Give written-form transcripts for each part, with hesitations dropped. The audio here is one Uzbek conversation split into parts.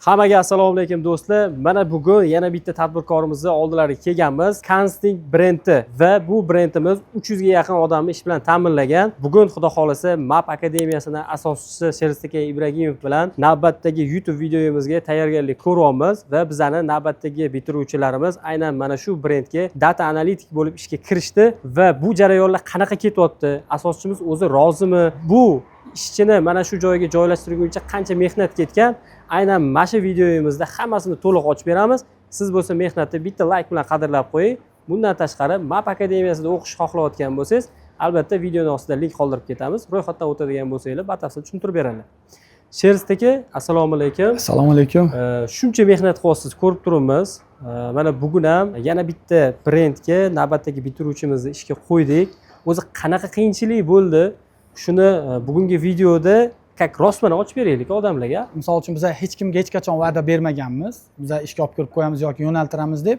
Hammaga assalomu alaykum do'stlar. Mana bugun yana bitta tadbirkorimizni oldilariga kelganmiz. Kansting brendi va bu brendimiz 300 ga yaqin odamni ish bilan ta'minlagan. Bugun xudo xolasa MAP akademiyasining asoschisi Sherzodbek Ibragimov bilan navbatdagi YouTube videomizga tayyorgarlik ko'ryapmiz va bizning navbatdagi bitiruvchilarimiz aynan mana shu brendga data analitik bo'lib ishga kirishdi va bu jarayonlar qanaqa ketyapti? Asoschimiz o'zi rozimi? Bu ishchini mana shu joyga joylashtirguncha qancha mehnat ketgan? Aynan mana shu videomizda hammasini to'liq ochib beramiz. Siz bo'lsa mehnatni bitta like bilan qadrlab qo'ying. Bundan tashqari MAP akademiyasida o'qish xohlayotgan bo'lsangiz, albatta videoning ostida link qoldirib ketamiz. Ro'yxatdan o'tadigan bo'lsanglar, batafsil tushuntirib beraman. Sherzodbek aka, assalomu alaykum. Assalomu alaykum. Shuncha mehnat qilyapsiz, ko'rib turibmiz. Mana bugun ham yana bitta brendga navbatdagi bitiruvchimizni ishga qo'ydik. O'zi qanaqa qiyinchilik bo'ldi? Shuni bugungi videoda rostmana ochib beraylik odamlarga. Misol uchun biz hech kimga hech qachon va'da bermaganmiz. Biz ishga olib kirib qo'yamiz yoki yo'naltiramiz deb.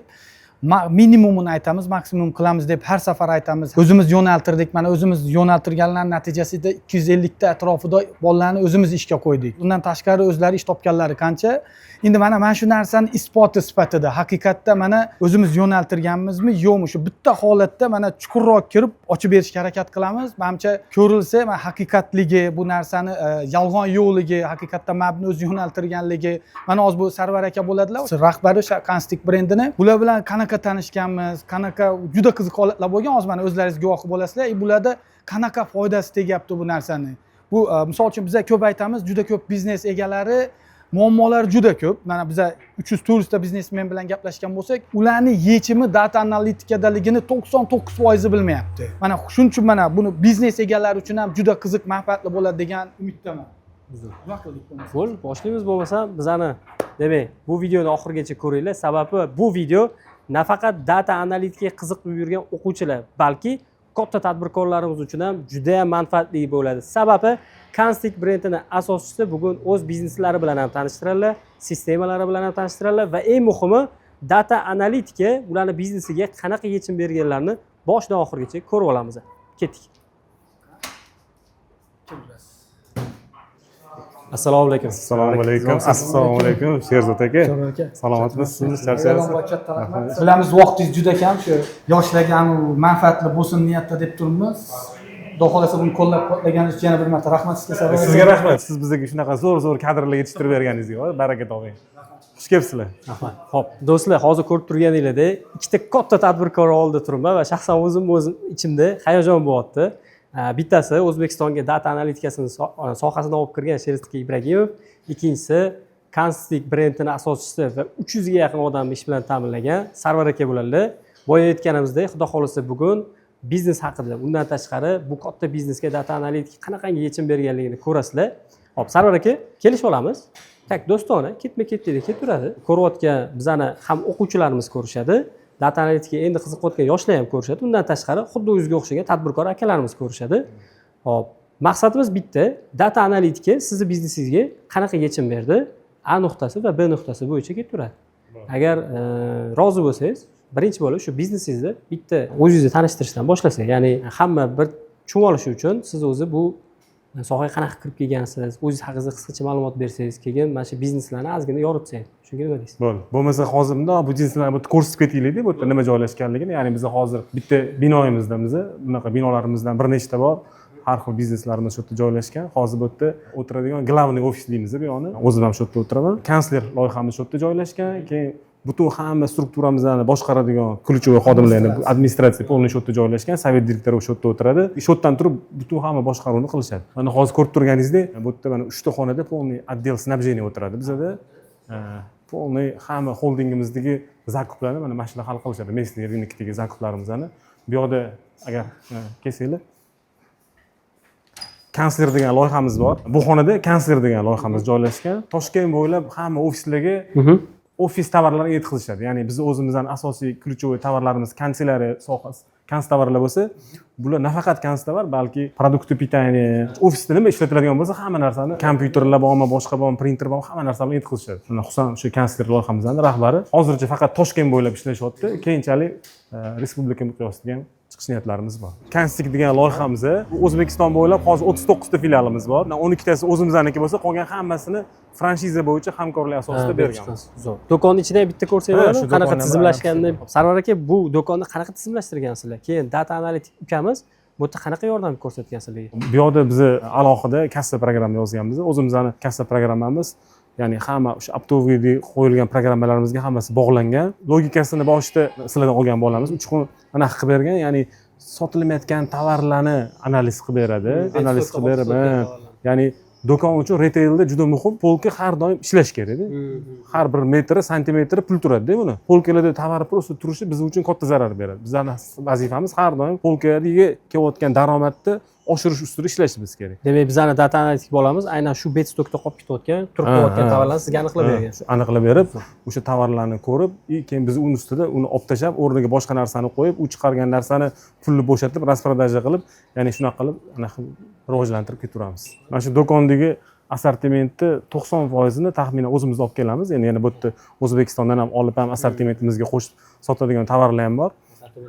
Minimumini aytamiz, maksimum qilamiz deb har safar aytamiz. O'zimiz yo'naltirdik. Mana o'zimiz yo'naltirganlar natijasida 250 ta atrofida bolalarni o'zimiz ishga qo'ydik. Bundan tashqari o'zlari ish topganlari qancha. Endi mana shu narsani isboti sifatida haqiqatda mana o'zimiz yo'naltirganmizmi, yo'qmi shu bitta holatda mana chuqurroq kirib ochib berishga harakat qilamiz. Menimcha ko'rilsa, mana haqiqatligi, bu narsani yolg'on yo'qligi, haqiqatda mabni o'zi yo'naltirganligi, mana hozir bu Sarvar aka bo'ladilar, rahbari Kansting brendini. Bular bilan qanaqa tanishganmiz, qanaqa juda qiziq holatlar bo'lgan, hozir mana o'zlaringiz guvoh bo'lasizlar. Bularda qanaqa foydasi tegyapti bu narsani. Bu misol uchun biz ko'p aytamiz, juda ko'p biznes egalari muammolar juda ko'p. Mana biz 300-400 ta biznesmen bilan gaplashgan bo'lsak, ularning yechimi data analitikadaligini 99% bilmayapti. Mana shuning uchun mana buni biznes egalari uchun ham juda qiziq, manfaatli bo'ladi degan umiddaman. Bo'l, boshlaymiz bo'lmasa bizani demak, bu videoni oxirigacha ko'ringlar. Sababi bu video nafaqat data analitikaga qiziqib yurgan o'quvchilar, balki katta tadbirkorlarimiz uchun ham juda ham manfaatli bo'ladi. Sababi Kansting brendining asoschisi bugun o'z bizneslari bilan ham tanishtiradilar, sistemalari bilan ham tanishtiradilar va eng muhimi data analitika ularning biznesiga qanaqa yechim berganlarini boshdan oxirigacha ko'rib olamiz. Ketdik. Assalomu alaykum. Assalomu alaykum. Assalomu alaykum. Sherzod aka. Salomatmisizmi? Charchayapsizmi? Bilamiz, vaqtingiz juda kam, shu yoshlarga ham manfaatli bo'lsin niyatda deb turibmiz. Xudo xolasa buni qo'llab-quvvatlaganingiz uchun yana bir marta rahmat sizga. Sizga rahmat. Siz bizga shunaqa zo'r kadrlar yetishtirib berganingizga baraka toping. Xush kelibsizlar. Rahmat. Xo'p, do'stlar, hozir ko'rib turganinglardek, ikkita katta tadbirkor oldida turibman va shaxsan o'zim ichimda hayajon bo'lyapti. Bittasi O'zbekistonga data analitikasini sohasini olib kirgan Sherzodbek Ibragimov, ikkinchisi Kansting brendining asoschisi va 300 ga yaqin odamni ish bilan ta'minlagan Sarvar aka bo'ladilar. Boya aytganimizdek, xudo xolasa bugun biznes haqida, undan tashqari bu katta biznesga data analitik qanaqangi yechim berganligini ko'rasizlar. Hop, Sarvar aka, kelishib olamiz. Tak, do'stona, ketma-ketdek ketaveradi. Ko'rayotgan bizani ham o'quvchilarimiz ko'rishadi. Data analitika endi qiziqayotgan yoshlar ham ko'rishadi. Undan tashqari xuddi o'zingizga o'xshagan tadbirkor akalarimiz ko'rishadi. Hop, maqsadimiz bitta. Data analitika sizni biznesingizga qanaqa yechim berdi? A nuqtasi va B nuqtasi bo'yicha ketaveradi. Agar rozi bo'lsangiz, birinchi bo'lib shu biznesingizni bitta o'zingizni tanishtirishdan boshlasak, ya'ni hamma bir tushunib olishi uchun siz o'zi bu sohaga qanaqa kirib kelgansiz, o'zingiz haqingizda qisqacha ma'lumot bersangiz, keyin mana shu bizneslarni ozgina yoritsangiz. Shunga nima deysiz? Bo'ldi. Bo'lmasa hozir bunda bu bizneslarni bu ko'rsatib ketaylik-da, bu yerda nima joylashganligini. Ya'ni biz hozir bitta binoyimizda bunaqa binolarimizdan bir nechta bor. Har xil bizneslarimiz shu yerda joylashgan. Hozir bu yerda o'tiradigan glavniy ofis deymiz bu yoni. O'zim ham shu yerda o'tiraman. Kansler loyihamiz shu yerda joylashgan. Keyin butun hamma strukturamizni boshqaradigan ключевой xodimlarni administratsiya polniy shu yerda joylashgan, sovet direktori shu yerda o'tiradi. Shu yerdan turib butun hamma boshqaruvni qilishadi. Mana hozir ko'rib turganingizdek, bu yerda mana 3 ta xonada polniy отдел снабжения o'tiradi. Bizda polniy hamma holdingimizdagi zakuplarni mana shular hal qilishadi. Местный рынокdagi zakuplarimizni. Bu yoqda agar kelsanglar Kansler degan loyihamiz bor. Bu xonada Kansler degan loyihamiz joylashgan. Toshkent bo'ylab hamma ofislarga ofis tovarlarini yetkazishadi. Ya'ni biz o'zimizning asosiy ключевой tovarlarimiz kanselariya sohasi, kans tovarlar bo'lsa, bular nafaqat kans tovar, balki produkti pitaniya, ofisda nima ishlatiladigan bo'lsa, hamma narsani, kompyuterlar bormi, boshqa bormi, printer bormi, hamma narsani yetkazishadi. Xususan shu kansler loyihamizning rahbari hozircha faqat Toshkent bo'ylab ishlashyapti. Keyinchalik respublika miqyosida ham chiqish niyatlarimiz bor. Kansik degan loyihamiz O'zbekiston bo'ylab hozir 39 ta filialimiz bor. 12 tasi o'zimizniki bo'lsa, qolgan hammasini franshiza bo'yicha hamkorlik asosida berganmiz. Zo'r. Do'konni ichida ham bitta ko'rsak Ha, bo'ladi. shu Qanaqa do'konni tizimlashganini. Sarvar aka, bu do'konni qanaqa tizimlashtirgansizlar? Keyin data analitik ukamiz bu yerda qanaqa yordam ko'rsatgansizlarga? Bu yoqda biz alohida kassa programma yozganmiz. O'zimizning kassa programmamiz, ya'ni hamma o'sha optoviy qo'yilgan programmalarimizga hammasi bog'langan. Logikasini boshida sizlardan olgan bo'lamiz. Uchqun anaqa qilib bergan, ya'ni sotilmayotgan tovarlarni analiz qilib beradi. Analiz qilib berib, ya'ni do'kon uchun retailda juda muhim, polka har doim ishlash kerak. Har bir metri, santimetri pul turadi-da buni. Polkalarda tovar просто turishi biz uchun katta zarar beradi. Bizning vazifamiz har doim polkaga kelayotgan daromadni oshirish ustida ishlashimiz kerak. Demak, bizani data analitik bo'lamiz. Aynan shu bet stokda qolib ketayotgan, turib qolayotgan tovarlarni sizga aniqlab bergan. Aniqlab berib, o'sha tovarlarni ko'rib, keyin biz uni ustida uni olib tashlab, o'rniga boshqa narsani qo'yib, u chiqargan narsani pulni bo'shatib, rasprodaja qilib, ya'ni shunaqa qilib, anaqa rivojlantirib ketaveramiz. Mana shu do'kondagi assortimentni 90%ni taxminan o'zimiz olib kelamiz. Endi yana bu yerda O'zbekistondan ham olib ham assortimentimizga qo'shib sotadigan tovarlar ham bor.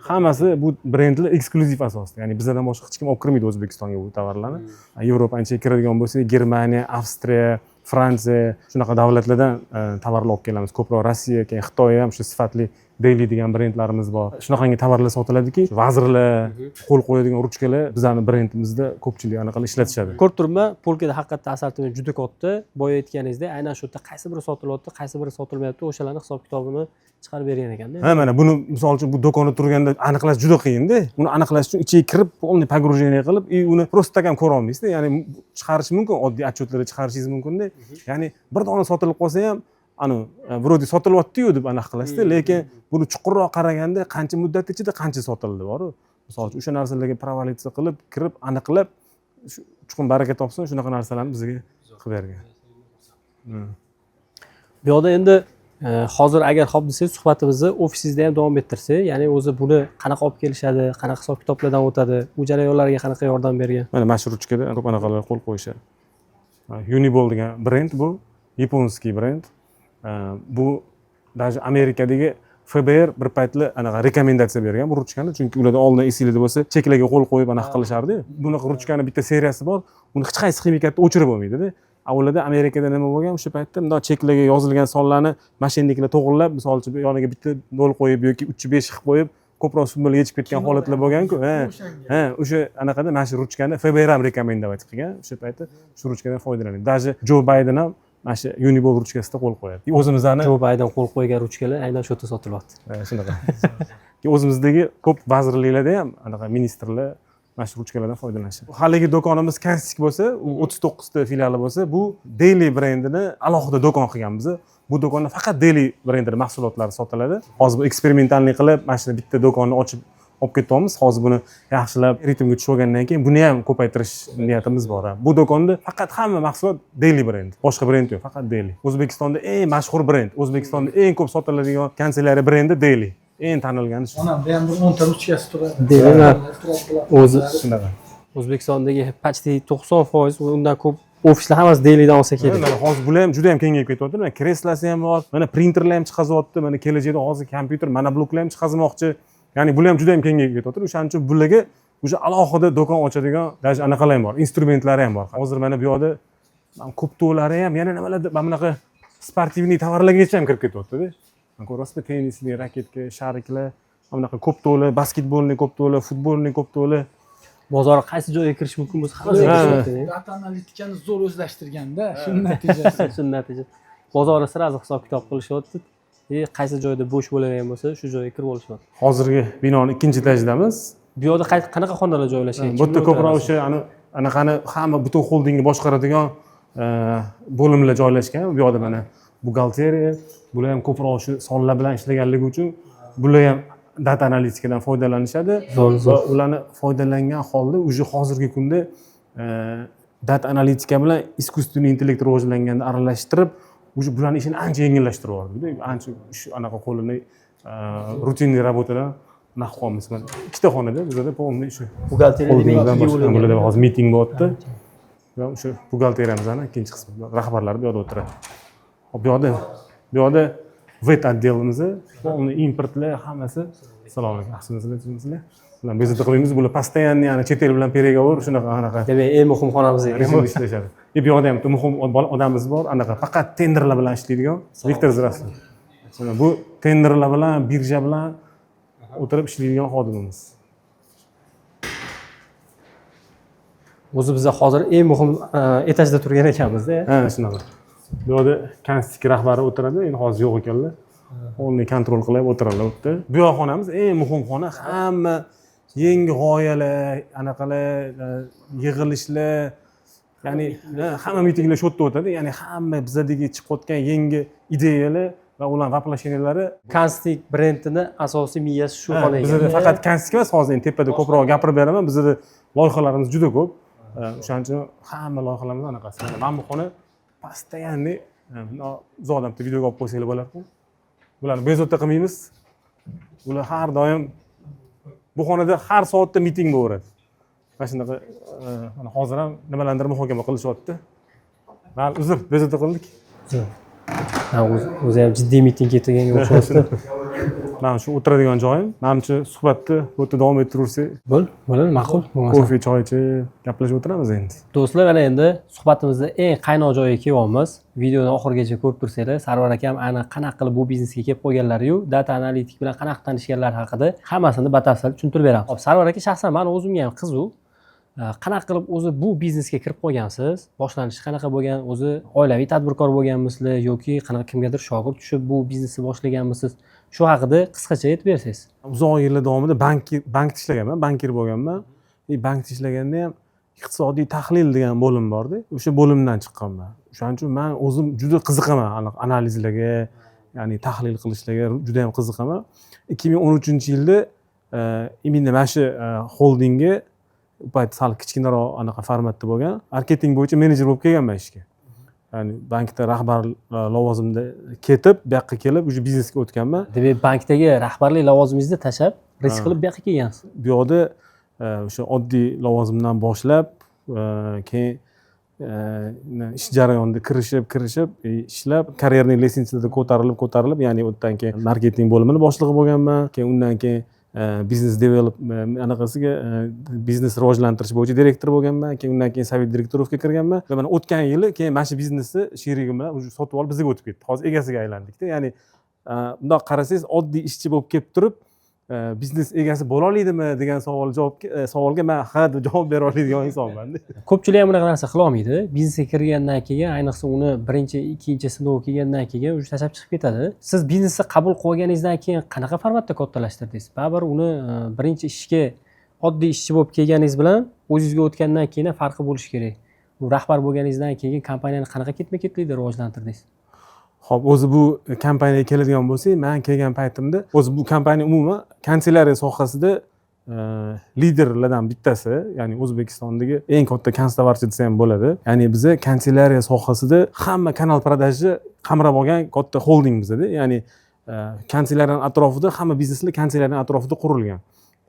Hammasi bu brendlar eksklyuziv asosda. Ya'ni bizdan boshqa hech kim olib kirmaydi O'zbekistonga bu tovarlarni. Yevropa ancha kiradigan bo'lsa, Germaniya, Avstriya, Fransiya shunaqa davlatlardan tovarlar olib kelamiz. Ko'proq Rossiya, keyin Xitoy ham shu sifatli Daily degan brendlarimiz bor. Shunaqangi tovarlar sotiladiki, vazirlar, qo'l qo'yadigan ruchkalar bizning brendimizda ko'pchilik anaqa ishlatishadi. Ko'rib turibman, polkada haqiqatdan assortiment juda katta. Boya aytganingizdek, aynan shu yerda qaysi biri sotilyapti, qaysi biri sotilmayapti, o'shalarning hisob-kitobini chiqarib bergan ekanda. Ha, mana buni misol uchun bu do'konda turganda aniqlash juda qiyin-da. Uni aniqlash uchun ichiga kirib, полный погружение qilib, uni просто ham ko'ra olmaysiz-da. Ya'ni chiqarish mumkin, oddiy отчетlarga chiqarishingiz mumkin-da. Ya'ni bir dona sotilib qolsa ham, вроде sotilyapti-yu deb aniq qilasiz-da, lekin buni chuqurroq qaraganda qancha muddat ichida qancha sotildi bor. Misol uchun o'sha narsalarga провалиться qilib, kirib, aniqlab, shu chuqur baraka topsin, shunaqa narsalarni bizga qilib bergan. Bu yoqda endi hozir agar xo'p desangiz, suhbatimizni ofisingizda ham davom ettirsak, ya'ni o'zi buni qanaqa olib kelishadi, qanaqa hisob-kitoblardan o'tadi, u jarayonlarga qanaqa yordam bergan? Mana mashruchkada ko'p anaqalar qo'l qo'yishadi. Unibol degan brend bu, yaponskiy brend. Bu даже Amerikadagi FBR bir paytlar anaqa rekomendatsiya bergan bu ruchkani, chunki ularda oldin esingizda bo'lsa, cheklarga qo'l qo'yib anaqa qilishardi. Bunaqa ruchkani bitta seriyasi bor. Uni hech qaysi ximikatda o'chirib bo'lmaydi-da. Avvalda Amerikada nima bo'lgan, o'sha paytda bunday cheklarga yozilgan sonlarni mashinniklar to'g'irlab, misol uchun yoniga bitta nol qo'yib yoki 3-5 qilib qo'yib, ko'proq summaga yechib ketgan holatlar bo'lgan-ku. O'sha anaqada mana shu ruchkani FBR ham rekomendatsiya qilgan. O'sha paytda shu ruchkadan foydalaning. Даже Joe Biden ham mana shu Unibol ruchkasida qo'l qo'yadi. O'zimizning Joe Biden qo'l qo'ygan ruchkalar aynan shu yerda sotilyapti. Shunaqa. O'zimizdagi ko'p vazirliklarda ham anaqa ministrlar mana shu ruchkalardan foydalanishadi. Haligi do'konimiz Kansik bo'lsa, u 39 ta filiali bo'lsa, bu Daily brendini alohida do'kon qilganmiz. Bu do'konda faqat Daily brendining mahsulotlari sotiladi. Hozir bu eksperimentallik qilib, mana shu bitta do'konni ochib olib ketyapmiz. Hozir buni yaxshilab ritmga tushib olgandan keyin buni ham ko'paytirish niyatimiz bor. Bu do'konda faqat hamma mahsulot Daily brend. Boshqa brend yo'q, faqat Daily. O'zbekistonda eng mashhur brend, O'zbekistonda eng ko'p sotiladigan kanselyariya brendi Daily. Eng tanilgani shu. Mana bu ham bir 10 ta ruchkasi turadi. Demak, o'zi shunaqa. O'zbekistondagi почти 90% undan ko'p ofislar hammasi Dailydan olsa kerak. Mana hozir bular ham juda ham kengayib ketyapti. Mana kreslasi ham bor, mana printerlar ham chiqazyapti, mana kelajakda hozir kompyuter, mana bloklar ham chiqazmoqchi. Ya'ni bular ham juda ham kengayib ketyapti. O'shaning uchun bularga o'sha alohida do'kon ochadigan даже anaqalar ham bor, instrumentlari ham bor. Hozir mana bu yoqda koptolari ham yana nimalar mana bunaqa sportivniy tovarlargacha ham kirib ketyapti-da. Ko'rasizmi, tennisli raketka, shariklar, mana bunaqa koptolar, basketbolning koptolar, futbolning koptolar. Bozorga qaysi joyga kirish mumkin bo'lsa, hammasiga kiryapti. Data analitikani zo'r o'zlashtirganda, shuning natijasi. Shuning natijasi. Bozorda sirazi hisob-kitob qilishyapti. Qaysi joyda bo'sh bo'ladigan bo'lsa, shu joyga kirib olishyapti. Hozirgi binoning 2-etajidamiz. Bu yoqda qanaqa xonalar joylashgan? Bu yerda ko'proq o'sha anaqani hamma butun xoldingni boshqaradigan bo'limlar joylashgan. Bu yoqda mana buxgalteriya, bular ham ko'proq shu sonlar bilan ishlaganligi uchun bular ham data analitikadan foydalanishadi. Va ularni foydalangan holda уже hozirgi kunda data analitika bilan искусственный intellekt rivojlanganda aralashtirib, уже bularni ishini ancha yengillashtirib yubordi. Ancha shu anaqa qo'lini rutinniy rabotadan naq qolamiz. Mana ikkita xonada bizda полный shu buxgalteriya bularda hozir miting bo'lyapti. Va o'sha buxgalteriyamizning ikkinchi qismi rahbarlari bu yerda o'tiradi. Bu yoqda vet отделimiz, полный importlar hammasi. Assalomu alaykum. Yaxshimisizlar? bilan bezovta qilmaymiz. Bular постоянно yani chet el bilan переговор anaqa demak eng muhim xonamiz rejimda ishlashadi. Bu yoqda ham muhim odamimiz bor, anaqa faqat tenderlar bilan ishlaydigan Viktor Zdravstvуй. Bu tenderlar bilan, birja bilan o'tirib ishlaydigan xodimimiz. o'zi biza hozir eng muhim etajda turgan ekanmiz-da. Ha, shunaqa. Bu yerda kanstik rahbari o'tiradi, endi hozir yo'q ekanlar. Uni kontrol qilib o'tiradilar u yerda. Bu yoq xonamiz eng muhim xona, hamma yangi g'oyalar, anaqalar, yig'ilishlar, ya'ni hamma mitinglar shu yerda o'tadi. Ya'ni hamma bizadagi chiqayotgan yangi ideyalar va ular voplasheniyalari Kanstik brendini asosiy miyasi shu xona ekan. Bizda faqat kanstik emas, hozir endi tepada ko'proq gapirib beraman. Bizda loyihalarimiz juda ko'p. O'shaning uchun hamma loyihalarimiz anaqasi. Mana bu xona постоянный uzoqdan videoga olib qo'ysanglar bo'lardi. Bularni bezovta qilmaymiz. Ular har doim bu xonada har soatda miting bo'laveradi. Mana shunaqa mana hozir ham nimalardir muhokama qilishyapti. Mana uzr, bezovta qildik. O'zi ham jiddiy miting ketganga o'xshayapti. Mana shu o'tiradigan joyim. Menimcha suhbatni bu yerda davom ettirsak, Bo'ladi, ma'qul. kofe, choy ichib gaplashib o'tiramiz endi. Do'stlar, mana endi suhbatimizda eng qaynoq joyiga kelyapmiz. Videoni oxirigacha ko'rib tursanglar, Sarvar akam ana qanaqa qilib bu biznesga kelib qolganlari-yu, data analitik bilan qanaqa tanishganlari haqida hammasini batafsil tushuntirib beramiz. Hop, Sarvar aka shaxsan meni o'zimga ham qiziq. Qanaqa qilib o'zi bu biznesga kirib qolgansiz? Boshlanishi qanaqa bo'lgan? O'zi oilaviy tadbirkor bo'lganmisizlar yoki qanaqa kimgadir shogird tushib bu biznesni boshlaganmisiz? Shu haqida qisqacha aytib bersangiz. Uzoq yillar davomida bankda ishlaganman, bankir bo'lganman. Bankda ishlaganda ham iqtisodiy tahlil degan bo'lim bor-da. O'sha bo'limdan chiqqanman. O'shaning uchun men o'zim juda qiziqaman analizlarga, ya'ni tahlil qilishlarga juda ham qiziqaman. 2013-yilda imенно mana shu holdingga u payt sal kichkinaroq anaqa formatda bo'lgan, marketing bo'yicha menejer bo'lib kelganman ishga. Ya'ni bankda rahbar lavozimida ketib, bu yoqqa kelib, o'sha biznesga o'tganman. Demak, bankdagi rahbarlik lavozimingizni tashlab, risk qilib bu yoqqa kelgansiz. Bu yoqda o'sha oddiy lavozimdan boshlab, keyin ish jarayonida kirishib, ishlab, karyerning lestensiyasida ko'tarilib, ya'ni undan keyin marketing bo'limini boshlig'i bo'lganman. Keyin undan keyin biznes development anaqasiga biznes rivojlantirish bo'yicha direktor bo'lganman. Keyin undan keyin sovet direktorovga kirganman. Va mana o'tgan yili keyin mana shu biznesni sherigim bilan sotib olib bizga o'tib ketdi. Hozir egasiga aylandikda. Ya'ni bundoq qarasangiz oddiy ishchi bo'lib kelib turib, biznes egasi bo'la oladimi degan savolga men ha deb javob bera oladigan insonman. Ko'pchilik ham bunaqa narsa qila olmaydi. Biznesga kirgandan keyin, ayniqsa uni birinchi, ikkinchi sinov kelgandan keyin o'zi tashlab chiqib ketadi. Siz biznesni qabul qilganingizdan keyin qanaqa formatda kattalashtirdingiz? Baribir uni birinchi ishga oddiy ishchi bo'lib kelganingiz bilan o'zingizga o'tgandan keyin farqi bo'lishi kerak. Bu rahbar bo'lganingizdan keyin kompaniyani qanaqa ketma-ketlikda rivojlantirdingiz? Xo'p, o'zi bu kompaniyaga keladigan bo'lsak, men kelgan paytimda o'zi bu kompaniya umuman kanselyariya sohasida liderlardan bittasi, ya'ni O'zbekistondagi eng katta kanselarchi desa ham bo'ladi. Ya'ni biz kanselyariya sohasida hamma kanal продажи qamrab olgan katta holding bizda. Ya'ni kanselyariyaning atrofida hamma bizneslar kanselyariyaning atrofida qurilgan.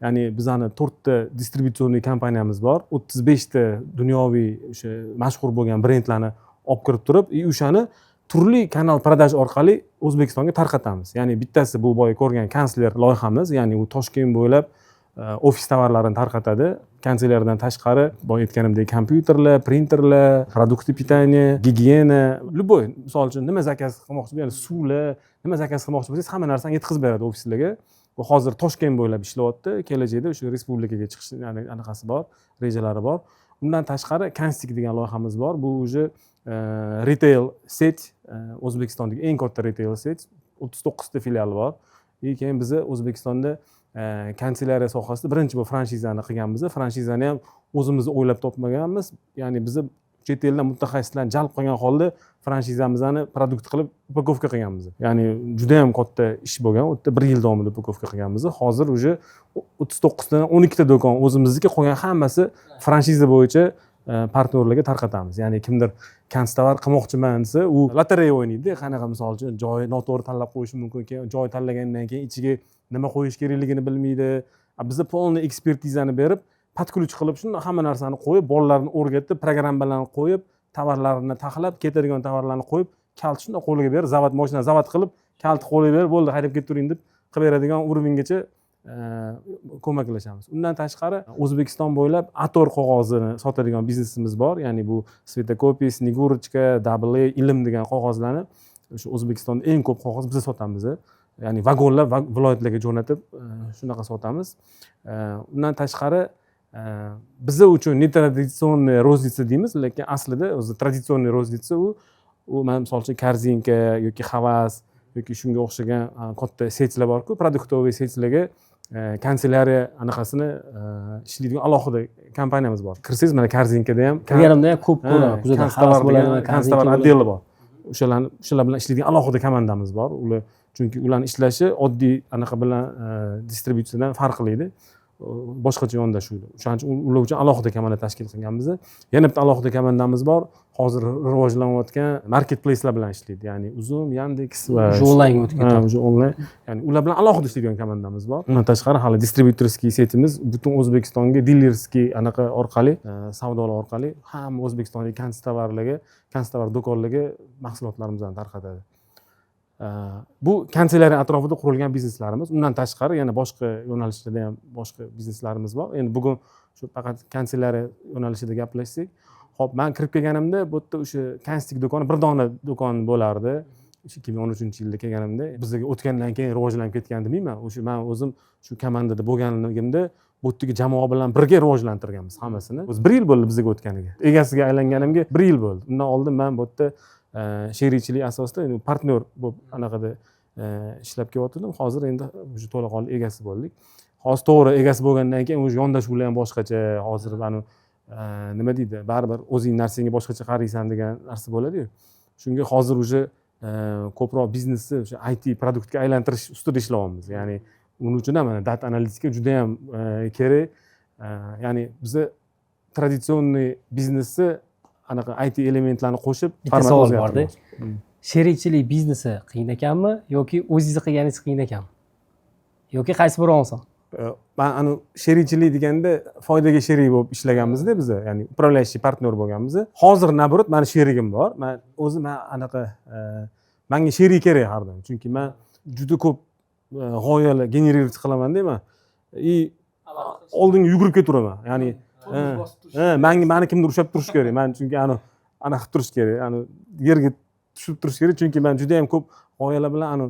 Ya'ni bizani 4 ta distributsioniy kompaniyamiz bor, 35 ta dunyoviy o'sha mashhur bo'lgan brendlarni olib kirib turib, o'shani turli kanal продаж orqali O'zbekistonga tarqatamiz. Ya'ni bittasi bu boya ko'rgan kansler loyihamiz, ya'ni u Toshkent bo'ylab ofis tovarlarini tarqatadi. Kanselyardan tashqari, boya aytganimdek, kompyuterlar, printerlar, produkti pitaniya, gigiyena, любой, misol uchun nima zakaz qilmoqchi bo'lsangiz, suvlar, nima zakaz qilmoqchi bo'lsangiz, hamma narsani yetkazib beradi ofislarga. Bu hozir Toshkent bo'ylab ishlayapti, kelajakda o'sha respublikaga chiqish, ya'ni anaqasi bor, rejalari bor. Undan tashqari Kanstik degan loyihamiz bor. Bu o'zi retail set, O'zbekistondagi eng katta retail set, 39 ta filiali bor. Keyin biz O'zbekistonda kanselyariya sohasida birinchi bu franshizani qilganmiz. Franshizani ham o'zimiz o'ylab topmaganmiz. Ya'ni biz chet eldan mutaxassislarni jalb qilgan holda franshizamizni produkt qilib upakovka qilganmiz. Ya'ni juda ham katta ish bo'lgan. U yerda 1 yil davomida upakovka qilganmiz. Hozir уже 39 dan 12 ta do'kon o'zimizniki, qolgan hammasi franshiza bo'yicha partnyorlarga tarqatamiz. Ya'ni kimdir kanstovar qilmoqchiman desa, u lotereya o'ynaydi. Qanaqa misol uchun joy noto'g'ri tanlab qo'yishi mumkin. Keyin joy tanlagandan keyin ichiga nima qo'yish kerakligini bilmaydi. Bizni polniy ekspertizani berib, podключ qilib shuni hamma narsani qo'yib, bolalarni o'rgatib, programmalarni qo'yib, tovarlarini taxlab, ketadigan tovarlarni qo'yib, kalt shuni qo'liga berib, zavod mashina zavod qilib, kalt qo'liga berib, bo'ldi, haydab ketib turing deb qilib beradigan urovinggacha ko'maklashamiz. Undan tashqari O'zbekiston bo'ylab ator qog'ozini sotadigan biznesimiz bor. Ya'ni bu Svetokopis, Snegurочка, Double A, Ilm degan qog'ozlarni o'sha O'zbekistonda eng ko'p qog'oz biz sotamiz. Ya'ni vagonlab viloyatlarga jo'natib shunaqa sotamiz. Undan tashqari biza uchun netraditsionniy rozniца deymiz, lekin aslida o'zi traditsionniy rozniца u mana misol uchun Korzinka yoki Havas yoki shunga o'xshagan katta setlar bor-ku, produktoviy setlarga kanselyariya anaqasini ishlaydigan alohida kompaniyamiz bor. Kirsangiz mana Korzinkada ham kirganimda ham ko'p ko'rdim. Konstavar отдели bor. O'shalar bilan ishlaydigan alohida komandamiz bor. Ular chunki ularning ishlashi oddiy anaqa bilan distributsiyadan farqli. Boshqacha yondashuvdi. O'shaning uchun ular uchun alohida komanda tashkil qilganmiz. Yana bitta alohida komandamiz bor. Hozir rivojlanayotgan marketplacelar bilan ishlaydi. Ya'ni Uzum, Yandex va onlayn o'tgan. Onlayn. Ya'ni ular bilan alohida ishlaydigan komandamiz bor. Undan tashqari hali distributorskiy setimiz butun O'zbekistonga dilerskiy anaqa orqali, savdolar orqali hamma O'zbekistondagi konstovar do'konlarga mahsulotlarimizni tarqatadi. Bu kanselyariya atrofida qurilgan bizneslarimiz. Undan tashqari yana boshqa yo'nalishlarda ham boshqa bizneslarimiz bor. Endi bugun shu faqat kanselyariya yo'nalishida gaplashsak, hop, men kirib kelganimda bu yerda o'sha kanstik do'koni bir dona do'kon bo'lardi. 2013-yilda kelganimda bizga o'tgandan keyin rivojlanib ketgan demayman. O'sha men o'zim shu komandada bo'lganligimda bu yerdagi jamoa bilan birga rivojlantirganmiz hammasini. O'zi 1 yil bo'ldi bizga o'tganiga. Egasiga aylanganimga 1 yil bo'ldi. Undan oldin men bu yerda sherikchilik asosida partnyor bo'lib anaqada ishlab kelayotgandim. Hozir endi o'sha to'laqonli egasi bo'ldik. Hozir to'g'ri egasi bo'lgandan keyin o'sha yondashuvlar ham boshqacha. Hozir nima deydi, baribir o'zing narsangga boshqacha qaraysan degan narsa bo'ladi-yu. Shunga hozir o'sha ko'proq biznesni o'sha IT produktga aylantirish ustida ishlayapmiz. Ya'ni uning uchun ham mana data analitika juda ham kerak. Ya'ni biz traditsionniy biznesni anaqa IT elementlarni qo'shib bitta savol borda. Sherikchilik biznesi qiyin ekanmi yoki o'zingiz qilganingiz qiyin ekanmi? Yoki qaysi biri oson? Men sherikchilik deganda foydaga sherik bo'lib ishlaganmiz-da biz, ya'ni upravляющий partnyor bo'lganmiz. Hozir nabrot meni sherigim bor. Men anaqa menga sherik kerak har doim. Chunki men juda ko'p g'oyalar generировать qilaman-da men. Oldinga yugurib keturaman. Ya'ni meni kimdir ushlab turish kerak. Men chunki anaqa turish kerak. Yerga tushib turish kerak. Chunki men juda ham ko'p g'oyalar bilan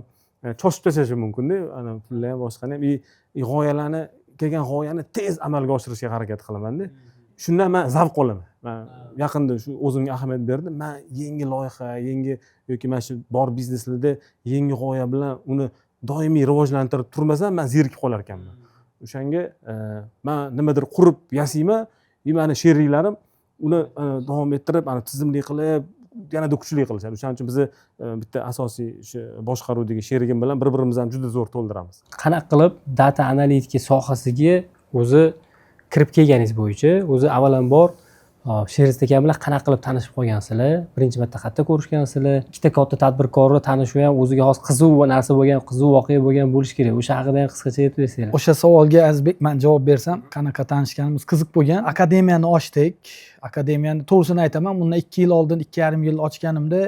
choshib tashlashim mumkin-da. Pullar ham boshqani ham g'oyalarni kelgan g'oyani tez amalga oshirishga harakat qilaman-da. Shundan men zavq olaman. Men yaqinda shu o'zimga ahamiyat berdim. Men yangi loyiha, yangi yoki mana shu bor bizneslarda yangi g'oya bilan uni doimiy rivojlantirib turmasam, men zerikib qolar ekanman. O'shanga men nimadir qurib yasayman, meni sheriklarim uni davom ettirib, tizimli qilib, yanada kuchli qilishadi. O'shaning uchun biz bitta asosiy o'sha boshqaruvdagi sherigim bilan bir-birimizni ham juda zo'r to'ldiramiz. Qanaqa qilib data analitika sohasiga o'zi kirib kelganingiz bo'yicha, o'zi avvalambor Sheris aka bilan qanaqa qilib tanishib qolgansizlar? Birinchi marta qayerda ko'rishgansizlar? Ikkita katta tadbirkorni tanishuv ham o'ziga xos qiziq narsa bo'lgan, qiziq voqea bo'lgan bo'lishi kerak. O'sha haqida ham qisqacha aytib bersanglar. O'sha savolga Azizbek men javob bersam, qanaqa tanishganimiz qiziq bo'lgan. Akademiyani ochdik. Akademiyani to'g'risini aytaman, bundan 2 yil oldin, 2,5 yil ochganimda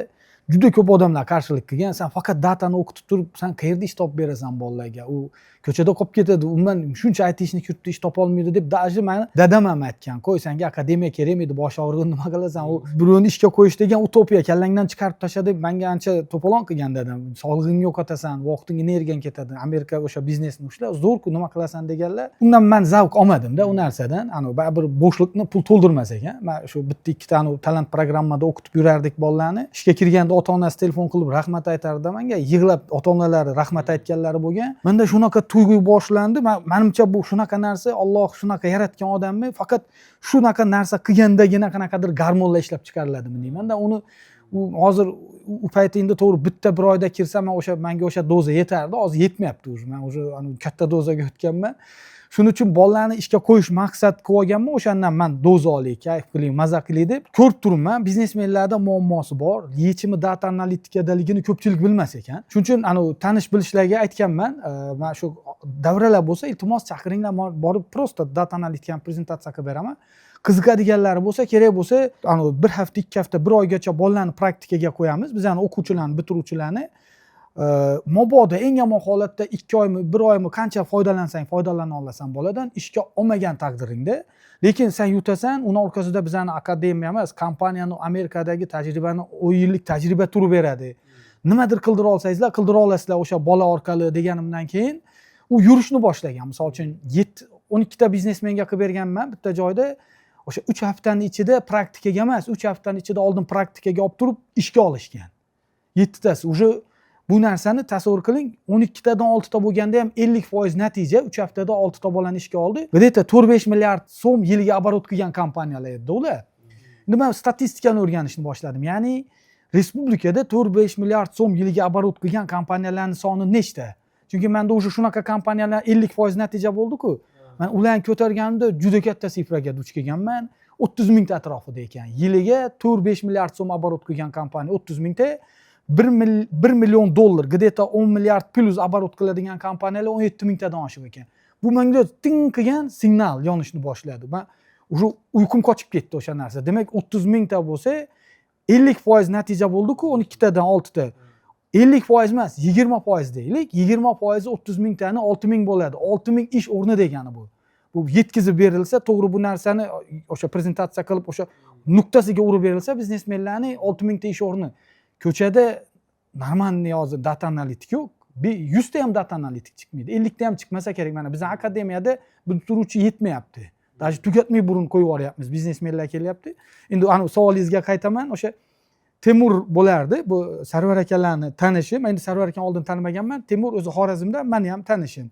juda ko'p odamlar qarshilik qilgan. Sen faqat datani o'qitib turib, sen qayerda ish topib berasan bolalarga? U ko'chada qolib ketadi. Undan shuncha IT ishni kiritdi, ish topa olmaydi deb daji meni dadam ham aytgan. Qo'y, senga akademiya kerakmaydi, bosh og'rig'ini nima qilasan? U birovni ishga qo'yish degan utopiya, kallangdan chiqarib tasha deb menga ancha to'polon qilgan dadam. Sog'lig'ingni yo'qotasan, vaqting, energiyang ketadi. Amerika o'sha biznesni ushla, zo'r-ku, nima qilasan deganlar. Undan men zavq olmadim-da u narsadan. Baribir bo'shliqni pul to'ldirmas ekan. Men shu bitta ikkita talant programmada o'qitib yurardik bolalarni. Ishga kirganda ota-onasi telefon qilib rahmat aytardi menga, yig'lab ota-onalari rahmat aytganlari bo'lgan. Menda shunaqa tuyg'u boshlandi. Menimcha bu shunaqa narsa, Alloh shunaqa yaratgan odamni faqat shunaqa narsa qilgandagina qanaqadir gormonlar ishlab chiqariladimi deyman-da. Uni hozir u paytingda to'g'ri bitta bir oyda kirsam, menga o'sha doza yetardi. Hozir yetmayapti o'zi. Men o'sha katta dozaga o'tganman. Shuning uchun bolalarni ishga qo'yish maqsad qilib olganman. O'shandan men doza olaylik, kayf qiling, maza qiling deb ko'rib turibman. Biznesmenlarda muammosi bor. Yechimi data analitikadaligini ko'pchilik bilmas ekan. Shuning uchun tanish bilishlarga aytganman. Men shu davralar bo'lsa, iltimos chaqiringlar, borib prosta data analitikani prezentatsiya qilib beraman. Qiziqadiganlari bo'lsa, kerak bo'lsa, bir hafta, 2 hafta, bir oygacha bolalarni praktikaga qo'yamiz. Bizning o'quvchilarni, bitiruvchilarni mabodo eng yomon holatda 2 oymi 1 oymi qancha foydalansang foydalana olasan boladan ishga olmagan taqdiringda, lekin sen yutasan, uni orqasida bizani akademiya emas, kompaniyani Amerikadagi tajribani 10 yillik tajriba turib beradi. Nimadir qildira olsangizlar, qildira olasizlar o'sha bola orqali deganimdan keyin u yurishni boshlagan. Misol uchun 12 ta biznesmenga qilib berganman bitta joyda. O'sha 3 haftani ichida praktikaga emas, 3 haftani ichida oldin praktikaga olib turib ishga olishgan. 7 tasi уже bu narsani tasavvur qiling, 12 tadan 6 ta bo'lganda ham 50% natija, 3 haftada 6 ta bolani ishga oldi. Bitta 4-5 milliard so'm yiliga оборот qilgan kompaniyalar edi ular. Endi men statistikani o'rganishni boshladim. Ya'ni respublikada 4-5 milliard so'm yiliga оборот qilgan kompaniyalarning soni nechta? Chunki menda уже shunaqa kompaniyalar 50% natija bo'ldi-ku. Men ularni ko'targanimda juda katta sifraga duch kelganman. 30 mingta atrofida ekan. Yiliga 4-5 milliard so'm оборот qilgan kompaniya 30 mingta, 1 million dollar, где-то 10 milliard plus оборот qiladigan kompaniyalar 17 mingtadan oshiq ekan. Bu menga ting qilgan signal yonishni boshladi. Men уже uyqum qochib ketdi o'sha narsa. Demak 30 mingta bo'lsa 50% natija bo'ldi-ku 12 tadan 6 ta. 50% emas, 20% deylik. 20% 30 mingtani 6 ming bo'ladi. 6 ming ish o'rni degani bu. Bu yetkazib berilsa, to'g'ri bu narsani o'sha prezentatsiya qilib, o'sha nuqtasiga urib berilsa, biznesmenlarning 6 mingta ish o'rni. Ko'chada normalniy hozir data analitik yo'q. 100 ta ham data analitik chiqmaydi. 50 ta ham chiqmasa kerak. Mana bizning akademiyada bitiruvchi yetmayapti. Даже tugatmay burun qo'yib yuboryapmiz. Biznesmenlar kelyapti. Endi ana savolingizga qaytaman. O'sha Temur bo'lardi. Bu Sarvar akalarni tanishim. Endi Sarvar akani oldin tanimaganman. Temur o'zi Xorazmda, meni ham tanishim.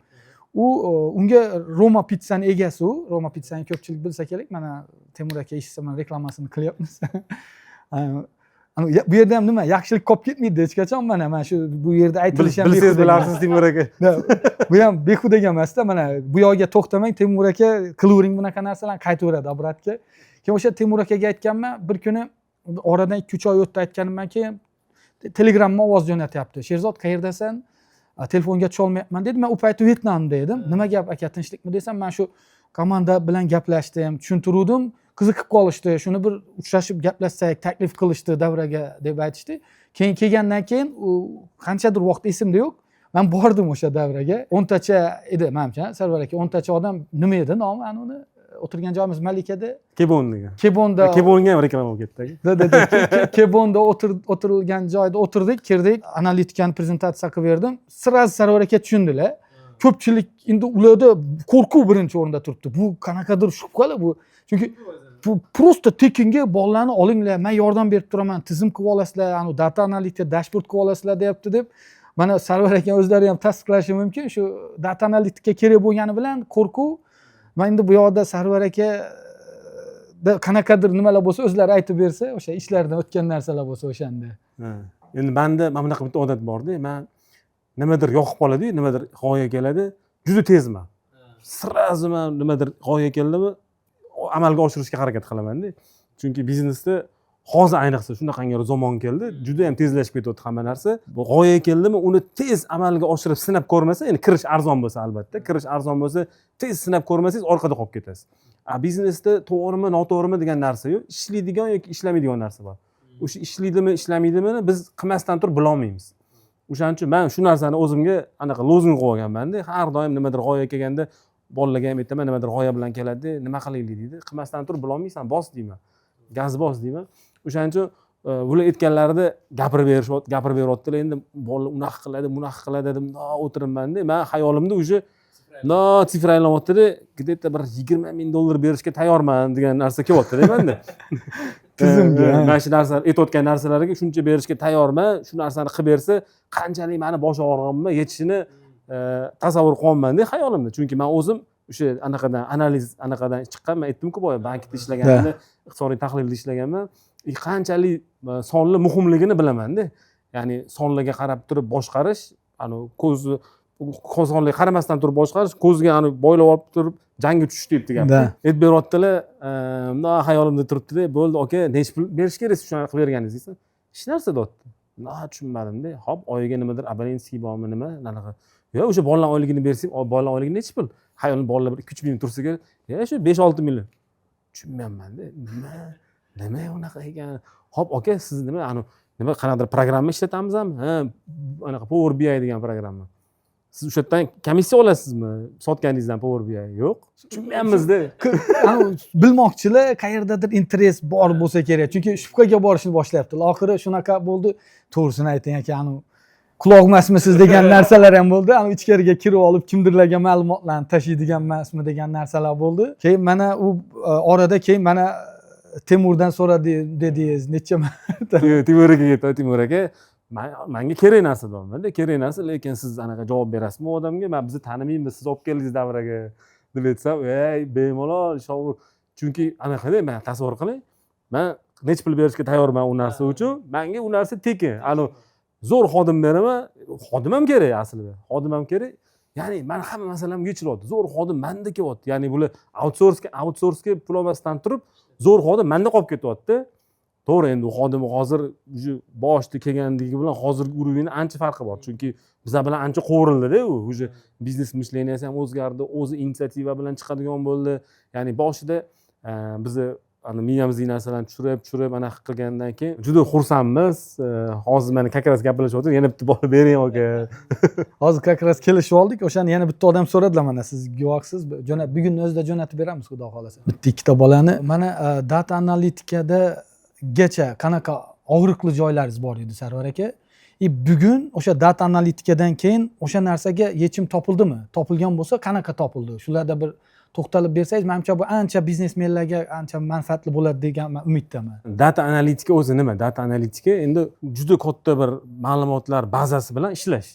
Unga Roma Pizzani egasi u. Roma Pizzani ko'pchilik bilsa kerak. Mana Temur aka eshitsa, men reklamasini qilyapmiz. Bu yerda ham nima yaxshilik qolib ketmaydi hech qachon. Mana shu bu yerda aytilishi ham bilsangiz bilarsiz Temur aka. Bu ham behudaga emasda. Mana bu yoqqa to'xtamang, Temur aka qilavering bunaqa narsalarni qaytaveradi obratga. Keyin o'sha Temur akaga aytganman, bir kuni oradan 2-3 oy o'tdi aytganimdan keyin Telegramga ovoz jo'natyapti. Sherzod, qayerdasan? Telefonga tusha olmayapman dedi. Men u paytda Vyetnamda edim. Nima gap aka, tinchlikmi desam, men shu komanda bilan gaplashdim, tushuntirdim. Qiziqib qolishdi. Shuni bir uchrashib gaplashsak, taklif qilishdi davraga deb aytishdi. Keyin kelgandan keyin u qanchadir vaqt esimda yo'q. Men bordim o'sha davraga. 10 tacha edi menimcha, Sarvar aka 10 tacha odam nima edi nomi? Ana uni o'tirgan joyimiz Malikada. Kebon degan. Kebonda. Kebonga ham reklama bo'lib ketdi. Kebonda o'tirilgan joyda o'tirdik, kirdik, analitikani prezentatsiya qilib berdim. Sirasi Sarvar aka tushundilar. Ko'pchilik endi ularda qo'rquv birinchi o'rinda turibdi. Bu qanaqadir shubhalar bu. Chunki просто tekinga bolalarni olinglar, men yordam berib turaman, tizim qilib olasizlar, ani data analitika, dashbord qilib olasizlar deyapti deb. Mana Sarvar aka o'zlari ham tasdiqlashi mumkin. Shu data analitika kerak bo'lgani bilan qo'rquv. Men endi bu yoqda Sarvar aka qanaqadir nimalar bo'lsa o'zlari aytib bersa, o'sha ishlardan o'tgan narsalar bo'lsa o'shanda. Endi menda mana bunaqa bitta odat bor-da. Men nimadir yoqib qoladi, nimadir g'oya keladi, juda tezman. Sразу men nimadir g'oya keldimi, amalga oshirishga harakat qilaman-da. Chunki biznesda hozir ayniqsa shunaqangi zamon keldi, juda ham tezlashib ketyapti hamma narsa. Bu g'oya keldimi, uni tez amalga oshirib sinab ko'rmasa, endi kirish arzon bo'lsa albatta, kirish arzon bo'lsa, tez sinab ko'rmasangiz orqada qolib ketasiz. Biznesda to'g'rimi, noto'g'rimi degan narsa yo'q, ishlaydigan yoki ishlamaydigan narsa bor. O'sha ishlaydimi, ishlamaydimi biz qilmasdan turib bila olmaymiz. O'shaning uchun men shu narsani o'zimga anaqa lozung qo'yib olganman-da. Har doim nimadir g'oya kelganda bolalarga ham aytaman, nimadir g'oya bilan keladi, nima qilaylik deydi. Qilmasdan turib bila olmaysan, bos deyman. Gaz bos deyman. O'shaning uchun bular aytganlarida gapirib beryaptilar. Endi bola unaqa qiladi, bunaqa qiladi dedim. O'tiribman-da. Men xayolimda o'sha sifra aylanayapti-da, где-то bir 20 ming dollar berishga tayyorman degan narsa kelyapti-da menda. Tizimga. Mana shu narsalar aytayotgan narsalarga shuncha berishga tayyorman. Shu narsani qilib bersa, qanchalik meni bosh og'rig'imni yechishini tasavvur qilyapman-da xayolimda. Chunki men o'zim o'sha anaqadan analiz anaqadan chiqqanman, aytdim-ku boya bankda ishlaganimda, iqtisodiy tahlilda ishlaganman. Qanchalik sonli muhimligini bilaman-da. Ya'ni sonlarga qarab turib boshqarish, sonlarga qaramasdan turib boshqarish, ko'zga boylab olib turib jangga tushish debdi gap. Aytib beryaptilar, xayolimda turibdi-da, bo'ldi aka, necha pul berish kerak siz shuni qilib berganingiz desa. Hech narsa deyapti. Tushunmadim-da. Hop, oyiga nimadir abonentsiy bormi, nima, anaqa. Yo, o'sha bolalar oyligini bersak, bolalar oyligi necha pul? Hayolim bolalar bir 2-3 ming tursa kerak. Ya, shu 5-6 million. Tushunmayapman-da. Nima unaqa ekan? Hop, aka, siz nima, nima qanaqadir programma ishlatamizmi? Ha, anaqa Power BI degan programma. Siz o'sha yerdan komissiya olasizmi? Sotganingizdan Power BI yo'q. Tushunmayapmizda. Bilmoqchilar qayerdadir interes bor bo'lsa kerak. Chunki shubhaga borishni boshlayaptilar. Oxiri shunaqa bo'ldi. To'g'risini ayting aka, quloq emasmisiz degan narsalar ham bo'ldi. Ichkariga kirib olib kimdirlarga ma'lumotlarni tashiydigan emasmi degan narsalar bo'ldi. Keyin mana u orada keyin mana Temurdan so'radi dedingiz necha marta. Timur aka, Timur aka, menga kerak narsa deyapman-da, kerak narsa, lekin siz anaqa javob berasizmi u odamga? Men bizni tanimaymiz, siz olib keldingiz davraga deb aytsam, "Ey, bemalol, shovur." Chunki anaqada men tasavvur qiling, men necha pul berishga tayyorman u narsa uchun. Menga u narsa tekin. Zo'r xodim beraman, xodim ham kerak aslida. Xodim ham kerak. Ya'ni men hamma masalamga yechilyapti. Zo'r xodim menda kelyapti. Ya'ni bular outsourcega pul olmasdan turib, zo'r xodim menda qolib ketyapti. To'g'ri, endi u xodim hozir boshda kelganligi bilan hozirgi уровень ancha farqi bor. Chunki bizlar bilan ancha qo'rildi-da u. Biznes mishleniyasi ham o'zgardi, o'zi inisiativa bilan chiqadigan bo'ldi. Ya'ni boshida bizni miyamizga narsalarni tushirib anaqa qilgandan keyin juda xursandmiz. Hozir mana как раз gaplashyapti, yana bitta bola bering aka. Hozir как раз kelishib oldik. O'shani yana bitta odam so'radilar, mana siz guvohsiz. Bugun o'zida jo'natib beramiz, xudo xolasa. Bitta ikkita bolani. Mana data analitikada gacha qanaqa og'riqli joylaringiz bor edi Sarvar aka? Bugun o'sha data analitikadan keyin o'sha narsaga yechim topildimi? Topilgan bo'lsa, qanaqa topildi? Shularda bir to'xtalib bersangiz, menimcha bu ancha biznesmenlarga ancha manfaatli bo'ladi degan umiddaman. Data analitika o'zi nima? Data analitika endi juda katta bir ma'lumotlar bazasi bilan ishlash.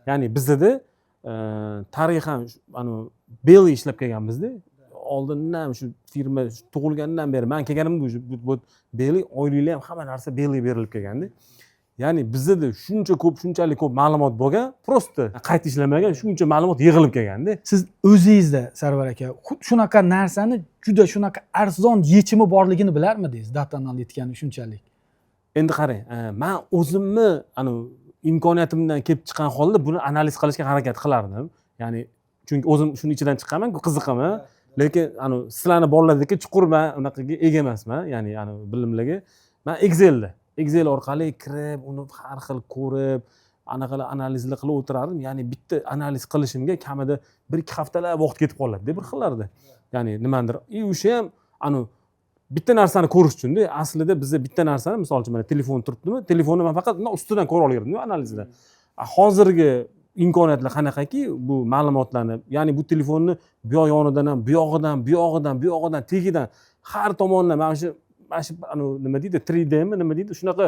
Ya'ni bizda tarixan Belly ishlab kelganmizda. Oldindan shu firma tug'ilgandan beri men kelganimda bu Belly oyliklar ham hamma narsa Belly berilib kelgandi. Ya'ni bizda shunchalik ko'p ma'lumot bo'lgan, prosta qayta ishlamagan shuncha ma'lumot yig'ilib kelganda. Siz o'zingizda Sarvar aka, shunaqa narsani juda shunaqa arzon yechimi borligini bilarmidingiz data analitikani shunchalik? Endi qarang, men o'zimni imkoniyatimdan kelib chiqqan holda buni analiz qilishga harakat qilardim. Ya'ni chunki o'zim shuni ichidan chiqqanman, qiziqaman. Lekin sizlarni bolalardagi chuqur men unaqaga ega emasman, ya'ni bilimlarga. Men Excel orqali kirib, uni har xil ko'rib, anaqalar analizlar qilib o'tirardim. Ya'ni bitta analiz qilishimga kamida 1-2 haftalar vaqt ketib qoladi-da bir xillarda. Ya'ni nimadir, o'sha ham bitta narsani ko'rish uchun-da. Aslida bizda bitta narsani, misol uchun mana telefon turibdimi? Telefonni men faqat ustidan ko'ra olardim analizda. Hozirgi imkoniyatlar qanaqaki, bu ma'lumotlarni, ya'ni bu telefonni bu yoq yonidan ham, bu yog'idan, tagidan har tomondan mana shu nima deydi, 3D mi nima deydi, shunaqa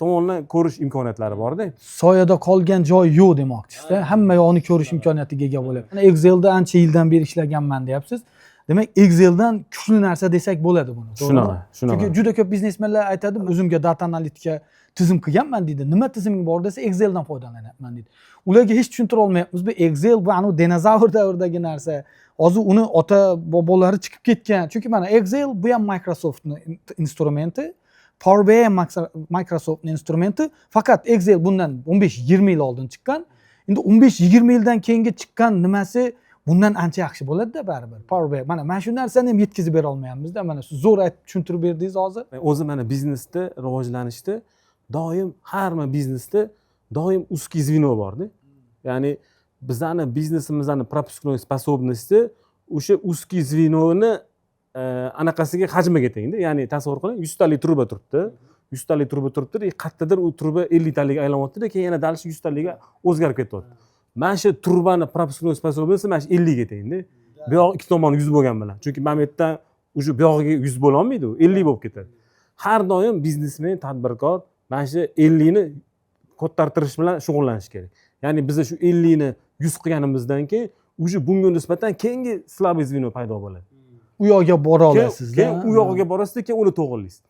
tomondan ko'rish imkoniyatlari bor-da. Soyada qolgan joy yo'q demoqchisiz-da. Hamma yoqni ko'rish imkoniyatiga ega bo'ladi. Excelda ancha yildan beri ishlaganman deyapsiz. Demak, Exceldan kuchli narsa desak bo'ladi buni. Shunaqa. Chunki juda ko'p biznesmenlar aytadi, o'zimga data analitika tizim qilganman deydi. Nima tiziming bor desa, Exceldan foydalanyapman deydi. Ularga hech tushuntira olmayapmiz. Bu Excel bu dinozavr davridagi narsa. Hozir uni ota bobolari chiqib ketgan. Chunki mana Excel bu ham Microsoftning instrumenti, Power BI ham Microsoftning instrumenti. Faqat Excel bundan 15-20 yil oldin chiqqan. Endi 15-20 yildan keyingi chiqqan nimasi bundan ancha yaxshi bo'ladi-da baribir. Power BI. Mana shu narsani ham yetkazib bera olmayapmiz-da. Mana siz zo'r aytib tushuntirib berdingiz hozir. O'zi mana biznesda rivojlanishda doim har bir biznesda doim узкий звено bor-da. Ya'ni bizning biznesimizning пропускной способности o'sha узкий звенoni anaqasiga hajmiga tengda. Ya'ni tasavvur qiling, 100 talik truba turibdi. 100 talik truba turibdi, qayerdadir u truba 50 talik aylanyapti-da, keyin yana dal 100 taliga o'zgarib ketyapti. Mana shu turbani пропускной способности mana shu 50 ga tengda. Bu yoq ikki tomoni 100 bo'lgan bilan. Chunki men bu yerdan o'sha bu yog'iga 100 bo'la olmaydi, u 50 bo'lib ketadi. Har doim biznesmen, tadbirkor mana shu 50 ni ko'tartirish bilan shug'ullanish kerak. Ya'ni biz shu 50 ni 100 qilganimizdan keyin o'sha bunga nisbatan keyingi слабый звено paydo bo'ladi. U yoqqa bora olasiz. Keyin u yoqqa borasiz, keyin uni to'g'rilaysiz.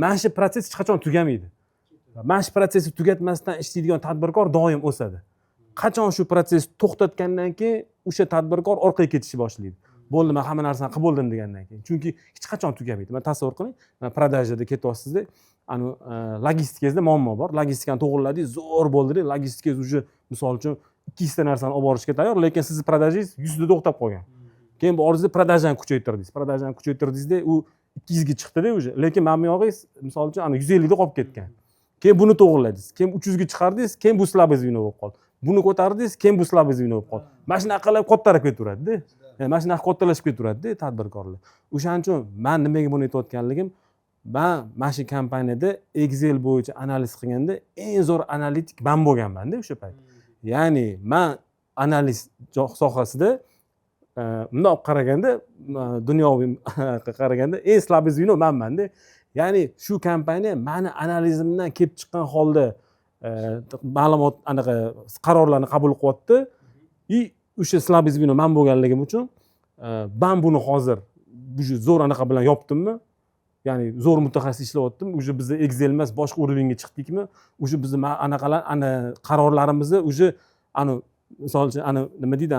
Mana shu proses hech qachon tugamaydi. Mana shu prosesni tugatmasdan ishlaydigan tadbirkor doim o'sadi. Qachon shu proses to'xtatgandan keyin o'sha tadbirkor orqaga ketishni boshlaydi. Bo'ldi, men hamma narsani qilib bo'ldim degandan keyin. Chunki hech qachon tugamaydi. Men tasavvur qiling, продажада ketyapsizda, logistikangizda muammo bor. Logistikani to'g'riladingiz, zo'r bo'ldi-da, logistikangiz уже misol uchun 200 ta narsani olib borishga tayyor, lekin sizni продажанgiz 100 da to'xtab qolgan. Keyin bu orzungizni продажani kuchaytirdingiz. U 200 ga chiqdi-da уже, lekin mana bu yog'ingiz misol uchun 150 da qolib ketgan. keyin buni to'g'irladingiz, keyin 300 ga chiqardingiz, keyin bu slabый звено bo'lib qoldi. Buni ko'tardingiz, keyin bu slabый звено bo'lib qoldi. Mana shunaqa qilib kattarib ketaveradi-da. Mana shunaqa kattalashib ketaveradi-da tadbirkorlar. O'shaning uchun men nimaga buni aytayotganligim, men mana shu kompaniyada Excel bo'yicha analiz qilganda eng zo'r analitik men bo'lganman-da o'sha payt. Ya'ni men analiz sohasida bundoq qaraganda, dunyoviy qaraganda eng slabый звено menman-da. Ya'ni shu kompaniya meni analizimdan kelib chiqqan holda ma'lumot anaqa qarorlarni qabul qilyapti. O'sha slabый звено men bo'lganligim uchun men buni hozir zo'r anaqa bilan yopdimmi? Ya'ni zo'r mutaxassis ishlayaptim. Уже biz Excel emas, boshqa уровеньga chiqdikmi? Уже biz anaqalar qarorlarimizni уже misol uchun nima deydi,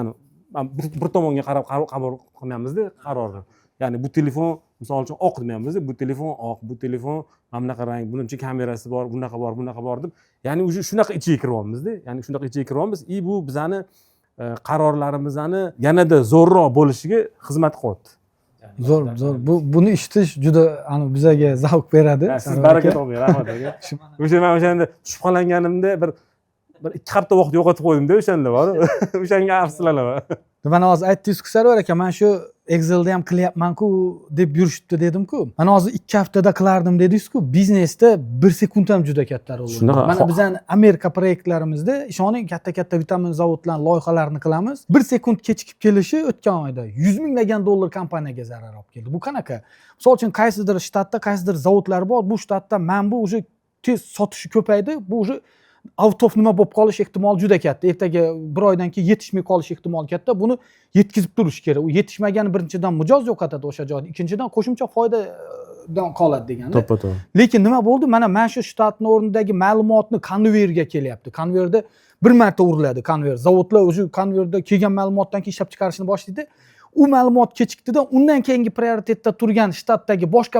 bir tomonga qarab qabul qilmaymiz-da qarorni. Ya'ni bu telefon misol uchun oq demaymiz, bu telefon oq, bu telefon mana bunaqa rang, buncha kamerasi bor, bunaqa bor, bunaqa bor deb. Ya'ni уже shunaqa ichiga kiryapmiz-da. Ya'ni shunaqa ichiga kiryapmiz. Bu bizani qarorlarimizni yanada zo'rroq bo'lishiga xizmat qilyapti. Zo'r. Buni eshitish juda bizga zavq beradi. Siz baraka toping, rahmat aka. O'sha men o'shanda shubhalanganimda bir 2 hafta vaqt yo'qotib qo'ydim-da o'shanda bor. O'shanga afsuslanaman. Mana hozir aytdingiz-ku Sarvar aka, men shu Excelda ham qilyapman-ku deb yurishibdi dedim-ku. Mana hozir 2 haftada qilardim dedingiz-ku. Biznesda 1 sekund ham juda katta rol o'ynaydi. Mana bizning Amerika proyektlarimizda ishoning katta vitamin zavodlarning loyihalarini qilamiz. 1 sekund kechikib kelishi o'tgan oyda 100 minglagan dollar kompaniyaga zarar olib keldi. Bu qanaqa? Misol uchun qaysidir shtatda qaysidir zavodlar bor. Bu shtatda men bu уже tez sotishi ko'paydi. Bu уже out of nima bo'lib qolish ehtimoli juda katta. Ertaga bir oydan keyin yetishmay qolish ehtimoli katta. Buni yetkazib turish kerak. U yetishmagani birinchidan mijoz yo'qotadi o'sha joyda, ikkinchidan qo'shimcha foydadan qoladi degani. To'ppa-to'g'ri. Lekin nima bo'ldi? Mana shu shtatning o'rnidagi ma'lumotni konveyerga kelyapti. Konveyerda bir marta uriladi konveyer. Zavodlar o'sha konveyerda kelgan ma'lumotdan keyin ishlab chiqarishni boshlaydi. U ma'lumot kechikdida undan keyingi prioritetda turgan shtatdagi boshqa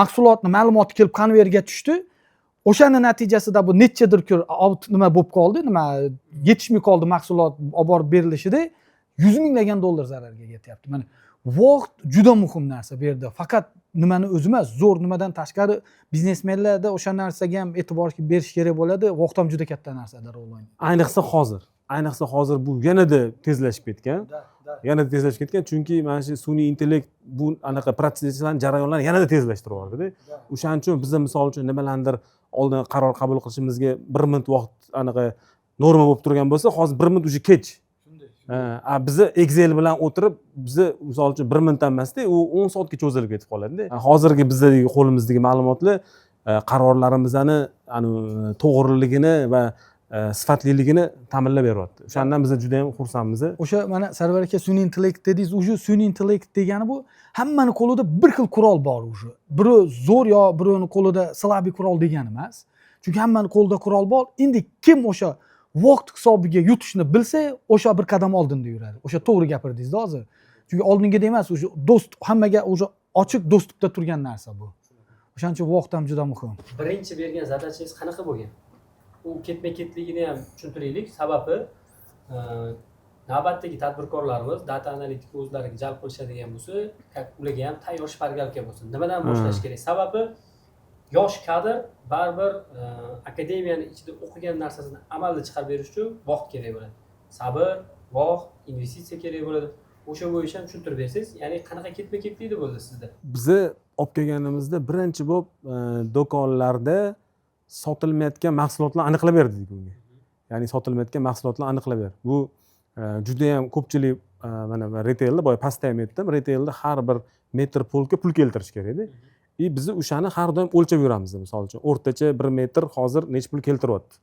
mahsulotni ma'lumoti kelib konveyerga tushdi. O'shani natijasida bu nechadir nima bo'lib qoldi, yetishmay qoldi mahsulot olib borib berilishida 100 minglagan dollar zararga ketyapti. Mana vaqt juda muhim narsa bu yerda. Faqat nimani o'zi emas, zo'r nimadan tashqari biznesmenlarda o'sha narsaga ham e'tibor berish kerak bo'ladi. Vaqt ham juda katta narsada rol o'ynaydi. Ayniqsa hozir bu yanada tezlashib ketgan. Chunki mana shu sun'iy intellekt bu anaqa protsesslarni, jarayonlarni yanada tezlashtirib yubordi-da. O'shaning uchun biz misol uchun nimalardir oldin qaror qabul qilishimizga 1 minut vaqt anaqa norma bo'lib turgan bo'lsa, hozir 1 minut уже kech. Biz Excel bilan o'tirib, biz misol uchun 1 minutdan emasda, u 10 soatga cho'zilib ketib qoladi-da. Hozirgi bizdagi qo'limizdagi ma'lumotlar qarorlarimizni to'g'riligini va sifatliligini ta'minlab beryapti. O'shandan biz juda ham xursandmiz. O'sha mana Sarvar aka sun'iy intellekt dedingiz, o'sha sun'iy intellekt degani bu hammani qo'lida bir xil qurol bor o'sha. Biri zo'r yo birovning qo'lida slabiy qurol degani emas. Chunki hammani qo'lida qurol bor. Endi kim o'sha vaqt hisobiga yutishni bilsa, o'sha bir qadam oldinda yuradi. O'sha to'g'ri gapirdingiz hozir. Chunki oldingida emas, o'sha do'st hammaga o'sha ochiq do'stlikda turgan narsa bu. O'shaning uchun vaqt ham juda muhim. Birinchi bergan zadachangiz qanaqa bo'lgan? U ketma-ketligini ham tushuntiraylik. Sababi navbatdagi tadbirkorlarimiz data analitika o'zlariga jalb qilishadigan bo'lsa, ularga ham tayyor shpargalka bo'lsin. Nimadan boshlash kerak? Sababi yosh kadr baribir akademiyani ichida o'qigan narsasini amalda chiqarib berish uchun vaqt kerak bo'ladi. Sabr, vaqt, investitsiya kerak bo'ladi. O'sha bo'yicha ham tushuntirib bersangiz, ya'ni qanaqa ketma-ketlikda bo'ldi sizda? Bizni olib kelganimizda birinchi bo'lib do'konlarda sotilmayotgan mahsulotlarni aniqlab berdik unga. Ya'ni sotilmayotgan mahsulotlarni aniqlab berdik. Bu juda ham ko'pchilik mana retailda boya pastda ham aytdim, retailda har bir metr polga pul keltirish kerak-da. Biz o'shani har doim o'lchab yuramiz. Misol uchun o'rtacha 1 metr hozir necha pul keltiryapti.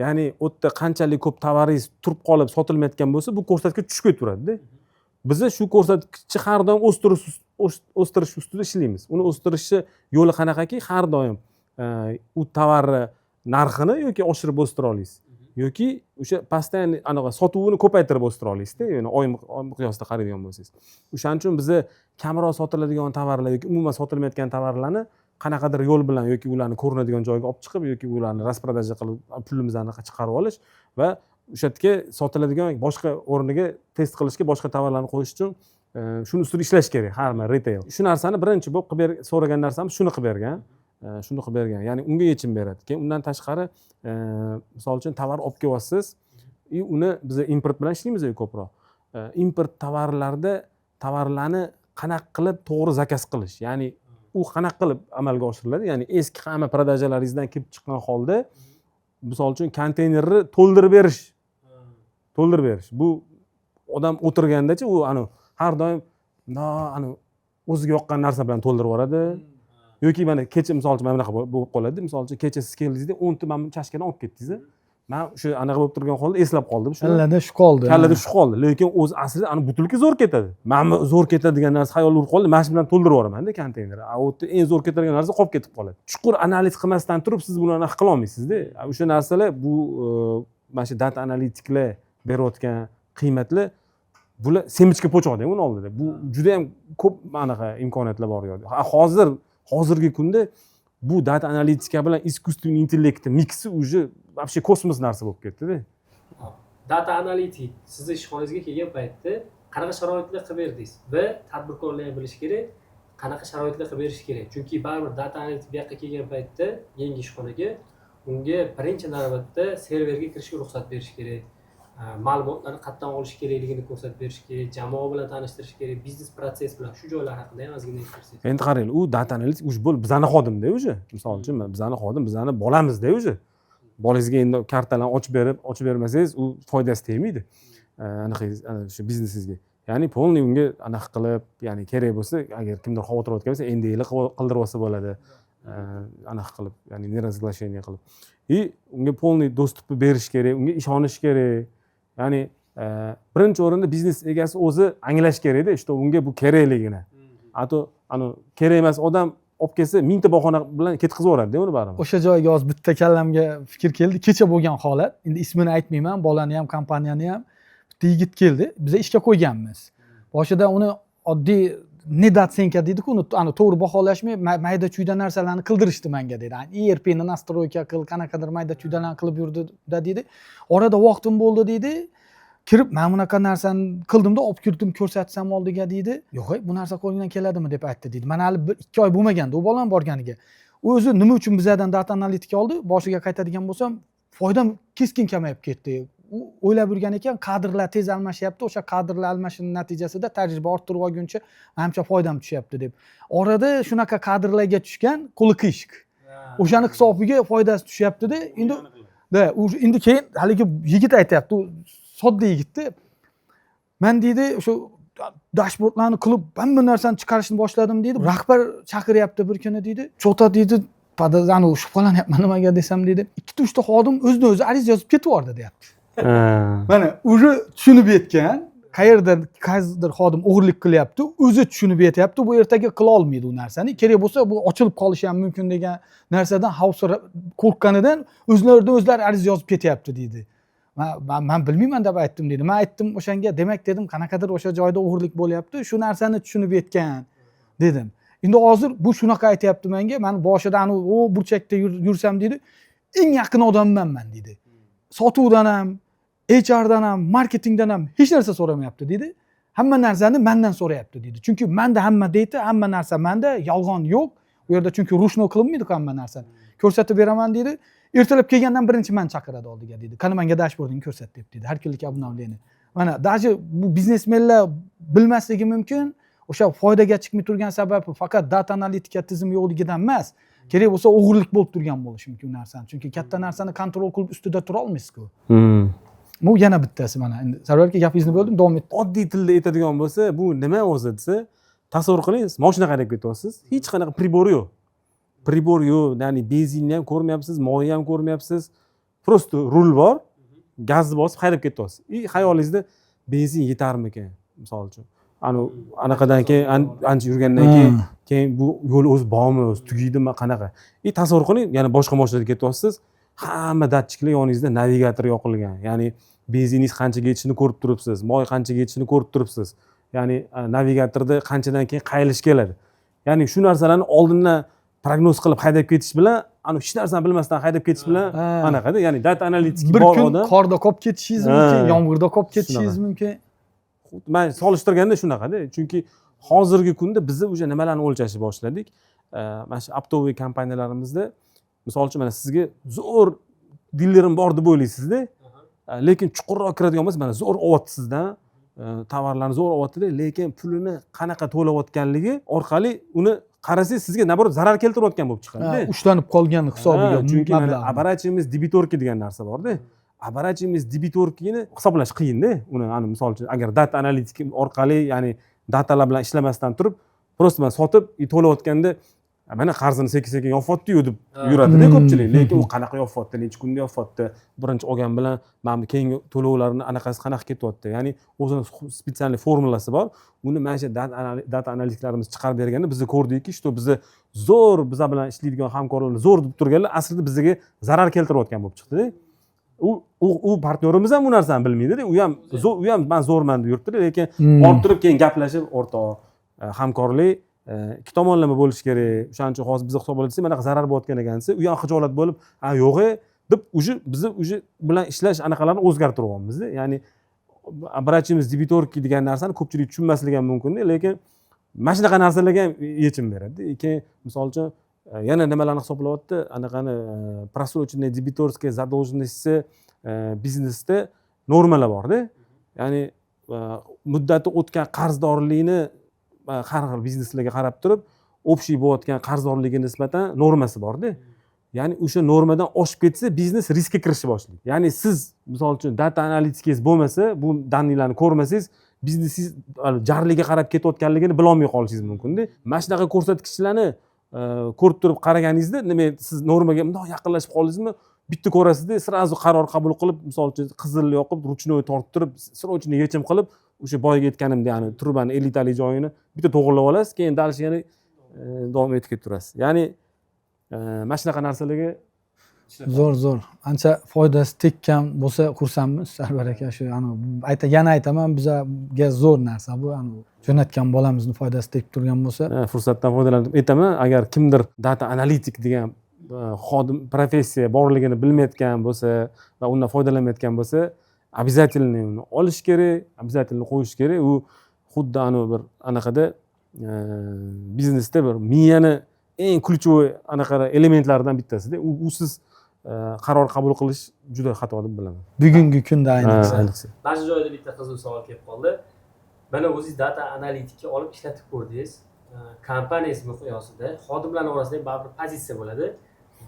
Ya'ni u yerda qanchalik ko'p tovaringiz turib qolib sotilmayotgan bo'lsa, bu ko'rsatkich tushib ketaveradi-da. Biz shu ko'rsatkichni har doim o'stirish ustida ishlaymiz. Uni o'stirishni yo'li qanaqaki, har doim u tovarni narxini yoki oshirib o'stira olasiz yoki o'sha постоянно anaqa sotuvini ko'paytirib o'stira olasizda, ya'ni oy miqyosida qaraydigan bo'lsangiz. O'shaning uchun biz kamroq sotiladigan tovarlar yoki umuman sotilmayotgan tovarlarni qanaqadir yo'l bilan yoki ularni ko'rinadigan joyga olib chiqib yoki ularni rasprodaja qilib pulimizni chiqarib olish va o'sha yerga sotiladigan boshqa o'rniga test qilishga boshqa tovarlarni qo'yish uchun shuni ustida ishlash kerak har bir retail. Shu narsani birinchi bo'lib so'ragan narsamiz shuni qilib bergan. shuni qilib bergan, ya'ni unga yechim beradi. Keyin undan tashqari misol uchun tovar olib kelyapsiz, uni biz import bilan ishlaymiz ko'proq. Import tovarlarni qanaqa qilib to'g'ri zakaz qilish, ya'ni u qanaqa qilib amalga oshiriladi, ya'ni eski hamma продажалаringizdan kelib chiqqan holda misol uchun konteynerni to'ldirib berish. Bu odam o'tirgandacha u har doim o'ziga yoqqan narsa bilan to'ldirib yuboradi. Yoki mana kecha misol uchun mana bunaqa bo'lib qoladi. Misol uchun kecha siz keldingizda 10 ta mana bu chashkadan olib ketdingiz. Men o'sha anaqa bo'lib turgan holda eslab qoldim. Kallada shu qoldi. Lekin o'zi aslida butilka zo'r ketadi. Mana zo'r ketadigan narsa xayol urib qoldi. Mana shu bilan to'ldirib yuboraman-da konteynerni. U yerda eng zo'r ketadigan narsa qolib ketib qoladi. Chuqur analiz qilmasdan turib siz buni anaqa qila olmaysizda. O'sha narsalar bu mana shu data analitiklar berayotgan qiymatlar bular semichka po'choqda uni oldida. Bu juda ham ko'p anaqa imkoniyatlar bor yo'q. Hozirgi kunda bu data analitika bilan искусственный intellekt miksi уже вообще kosmos narsa bo'lib ketdi-da. Data analitik sizni ishxonangizga kelgan paytda qanaqa sharoitlar qilib berdingiz va tadbirkorlar ham bilish kerak, qanaqa sharoitlar qilib berish kerak. Chunki baribir data analitik bu yoqqa kelgan paytda yangi ishxonaga unga birinchi navbatda serverga kirishga ruxsat berish kerak. Ma'lumotlarni qayerdan olish kerakligini ko'rsatib berish kerak, jamoa bilan tanishtirish kerak, biznes protsess bilan shu joylar haqida ham ozgina aytsangiz. Endi qaranglar, u data analitik bizani xodimda o'zi. Misol uchun bizani xodim, bizani bolamizda o'zi. Bolangizga endi kartalarni ochib bermasangiz, u foydasi tegmaydi. Shu biznesingizga. Ya'ni polniy unga anaqa qilib, ya'ni kerak bo'lsa, agar kimdir xavotir olgan bo'lsa, endi qildirib olsa bo'ladi. Anaqa qilib, ya'ni nerazglashение qilib. Unga polniy dostupni berish kerak, unga ishonish kerak. Ya'ni birinchi o'rinda biznes egasi o'zi anglash kerak-da, işte unga bu kerakligini. Ato kerak emas odam olib kelsa, mingta bahona bilan ketkizib yuboradi-da uni baribir. O'sha joyga hozir bitta kallamga fikr keldi. Kecha bo'lgan holat. Endi ismini aytmayman, bolani ham, kompaniyani ham. Bitta yigit keldi. Biz ishga qo'yganmiz. Boshida uni oddiy nedatsenka deydi-ku, uni to'g'ri baholashmay mayda-chuyda narsalarni qildirishdi menga dedi. ERPni nastroyka qil, qanaqadir mayda-chuydalarni qilib yurdi dedi. Orada vaqtim bo'ldi dedi. Kirib, men bunaqa narsani qildimda, olib kirdim, ko'rsatsam oldiga dedi. Yo'q, bu narsa qo'lingdan keladimi deb aytdi dedi. Mana hali 2 oy bo'lmaganda u bolam borganiga. U o'zi nima uchun bizlardan data analitika oldi? Boshiga qaytadigan bo'lsam, foydam keskin kamayib ketdi. U o'ylab yurgan ekan, kadrlar tez almashyapti, o'sha kadrlar almashining natijasida tajriba orttirib olguncha menimcha foydam tushyapti deb. Orada shunaqa kadrlarga tushgan qo'li qiyshiq. O'shani hisobiga foydasi tushyapti-da. Endi keyin haligi yigit aytayapti, sodda yigitdi. Men deydi, o'sha dashbordlarni qilib, hamma narsani chiqarishni boshladim deydi. Rahbar chaqiryapti bir kuni deydi. Cho'ta deydi, padazani shubhalanyapman nimaga desam deydi. 2-3 ta xodim o'zidan o'zi ariza yozib ketib yubordi deyapti. Mana уже tushunib yetgan, qayerdir xodim o'g'irlik qilyapti, o'zi tushunib yetyapti, bu ertaga qila olmaydi u narsani. Kerak bo'lsa bu ochilib qolishi ham mumkin degan narsadan xavfsirab qo'rqqanidan o'zlari ariza yozib ketyapti deydi. Men bilmayman deb aytdim dedi. Men aytdim o'shanga, demak dedim, qanaqadir o'sha joyda o'g'irlik bo'lyapti, shu narsani tushunib yetgan dedim. Endi hozir bu shunaqa aytayapti menga, men boshida o burchakda yursam dedi, eng yaqin odamman men dedi. Sotuvdan ham, HRdan ham, marketingdan ham hech narsa so'ramayapti dedi. Hamma narsani mendan so'rayapti dedi. Chunki menda hamma deydi, hamma narsa menda, yolg'on yo'q. U yerda chunki rushno qilinmaydi hamma narsani. Ko'rsatib beraman dedi. Ertalab kelgandan birinchi men chaqiradi oldiga dedi. Qani menga dashbordingni ko'rsat deb dedi. Har kunlik obnovleni. Mana даже bu biznesmenlar bilmasligi mumkin. O'sha foydaga chiqmay turgan sababi faqat data analitika tizimi yo'qligidan emas. Kerak bo'lsa o'g'irlik bo'lib turgan bo'lishi mumkin narsani. Chunki katta narsani kontrol qilib ustida tura olmaysiz-ku. Bu yana bittasi mana. Endi Sarvar aka gapingizni bo'ldim, davom eting. Oddiy tilda aytadigan bo'lsa, bu nima o'zi desa, tasavvur qiling, mashina haydab ketyapsiz, hech qanaqa pribor yo'q. Pribor yo'q, ya'ni benzinni ham ko'rmayapsiz, moyni ham ko'rmayapsiz. Prosta rul bor, gazni bosib haydab ketyapsiz. Xayolingizda benzin yetarmikan, misol uchun. Anaqadan keyin ancha yurgandan keyin bu yo'l o'zi bormi, o'zi tugaydimi, qanaqa? Tasavvur qiling, yana boshqa mashinada ketyapsiz, hamma datchiklar yoningizda, navigator yoqilgan. Ya'ni benziningiz qanchaga yetishini ko'rib turibsiz, moy qanchaga yetishini ko'rib turibsiz. Ya'ni navigatorda qanchadan keyin qayilish keladi. Ya'ni shu narsalarni oldindan prognoz qilib haydab ketish bilan, hech narsani bilmasdan haydab ketish bilan anaqada, ya'ni data analitik bor odam. Bir kun qorda qolib ketishingiz mumkin, yomg'irda qolib ketishingiz mumkin. Men solishtirganda shunaqada, chunki hozirgi kunda biz o'sha nimalarni o'lchashni boshladik. mana shu optoviy kompaniyalarimizda misol uchun mana sizga zo'r dilerim bor deb o'ylaysizda, lekin chuqurroq kiradigan bo'lsa mana zo'r olyapti sizdan, tovarlarni zo'r olyaptida, lekin pulini qanaqa to'layotganligi orqali uni qarasangiz sizga naborot zarar keltirayotgan bo'lib chiqadi. Ushlanib qolgan hisobiga chunki mana mablag'. оборачиваемость debitorki degan narsa borda. Оборачиваемость debitorkini hisoblash qiyinda. Uni misol uchun agar data analitik orqali, ya'ni datalar bilan ishlamasdan turib, просто man sotib to'layotganda mana qarzini sekin-sekin yopyapti-yu deb yuradida ko'pchilik. Lekin u qanaqa yopyapti, necha kunda yopyapti, birinchi olgan bilan mana keyingi to'lovlarni anaqasi qanaqa ketyapti. Ya'ni o'zini spetsial formulasi bor. Uni mana shu data analitiklarimiz chiqarib berganda biz ko'rdikki, что bizni zo'r biz bilan ishlaydigan hamkorlar zo'r deb turganlar aslida bizga zarar keltirayotgan bo'lib chiqdi. U partnyorimiz ham bu narsani bilmaydi-da. U ham men zo'rman deb yuribdi, lekin olib turib keyin gaplashib o'rtoq hamkorlik ikki tomonlama bo'lishi kerak. O'shaning uchun hozir biz hisoblasak, mana zarar bo'layotgan ekan desa, u ham xijolat bo'lib, yo'q deb biz bilan ishlash anaqalarni o'zgartiryapmiz-da. Ya'ni оборачиваемость debitorki degan narsani ko'pchilik tushunmasligi ham mumkin-da, lekin mana shunaqa narsalarga ham yechim beradi. Keyin misol uchun yana nimalarni hisoblayapti? Anaqani просроченная debitorская задолженность biznesda normalar bor-da. Ya'ni muddati o'tgan qarzdorlikni har xil bizneslarga qarab turib, общий bo'layotgan qarzdorligiga nisbatan normasi bor-da. Ya'ni o'sha normadan oshib ketsa, biznes riskka kirishni boshlaydi. Ya'ni siz misol uchun data analitikangiz bo'lmasa, bu daniylarni ko'rmasangiz, biznesingiz jarligiga qarab ketayotganligini bila olmay qolishingiz mumkin-da. Mana shunaqa ko'rsatkichlarni ko'rib turib qaraganingizda, nima siz normaga bundoq yaqinlashib qoldingizmi, bitta ko'rasizda, sразу qaror qabul qilib, misol uchun qizil yoqib, ruchnoy tortib turib, srochniy yechim qilib, o'sha boyaga aytganimda, ya'ni turbani 50 talik joyini bitta to'g'irlab olasiz, keyin dальше yana davom etib ketaverasiz. Ya'ni mana shunaqa narsalarga zo'r ancha foydasi tekkan bo'lsa xursandmiz Sarvar aka. Shu yana aytaman, bizga zo'r narsa bu. Jo'natgan bolamizni foydasi tegib turgan bo'lsa, fursatdan foydalanib aytaman, agar kimdir data analitik degan xodim professiya borligini bilmayotgan bo'lsa va undan foydalanmayotgan bo'lsa, обязательно uni olish kerak, обязательно qo'yish kerak. U xuddi bir anaqada biznesda bir miyani eng ключевой anaqa elementlaridan bittasida. Usiz qaror qabul qilish juda xato deb bilaman. Bugungi kunda ayniqsa. Mana shu joyda bitta qiziq savol kelib qoldi. Mana o'zingiz data analitikka olib ishlatib ko'rdingiz. Kompaniyasi miqyosida xodimlarning orasida baribir pozitsiya bo'ladi.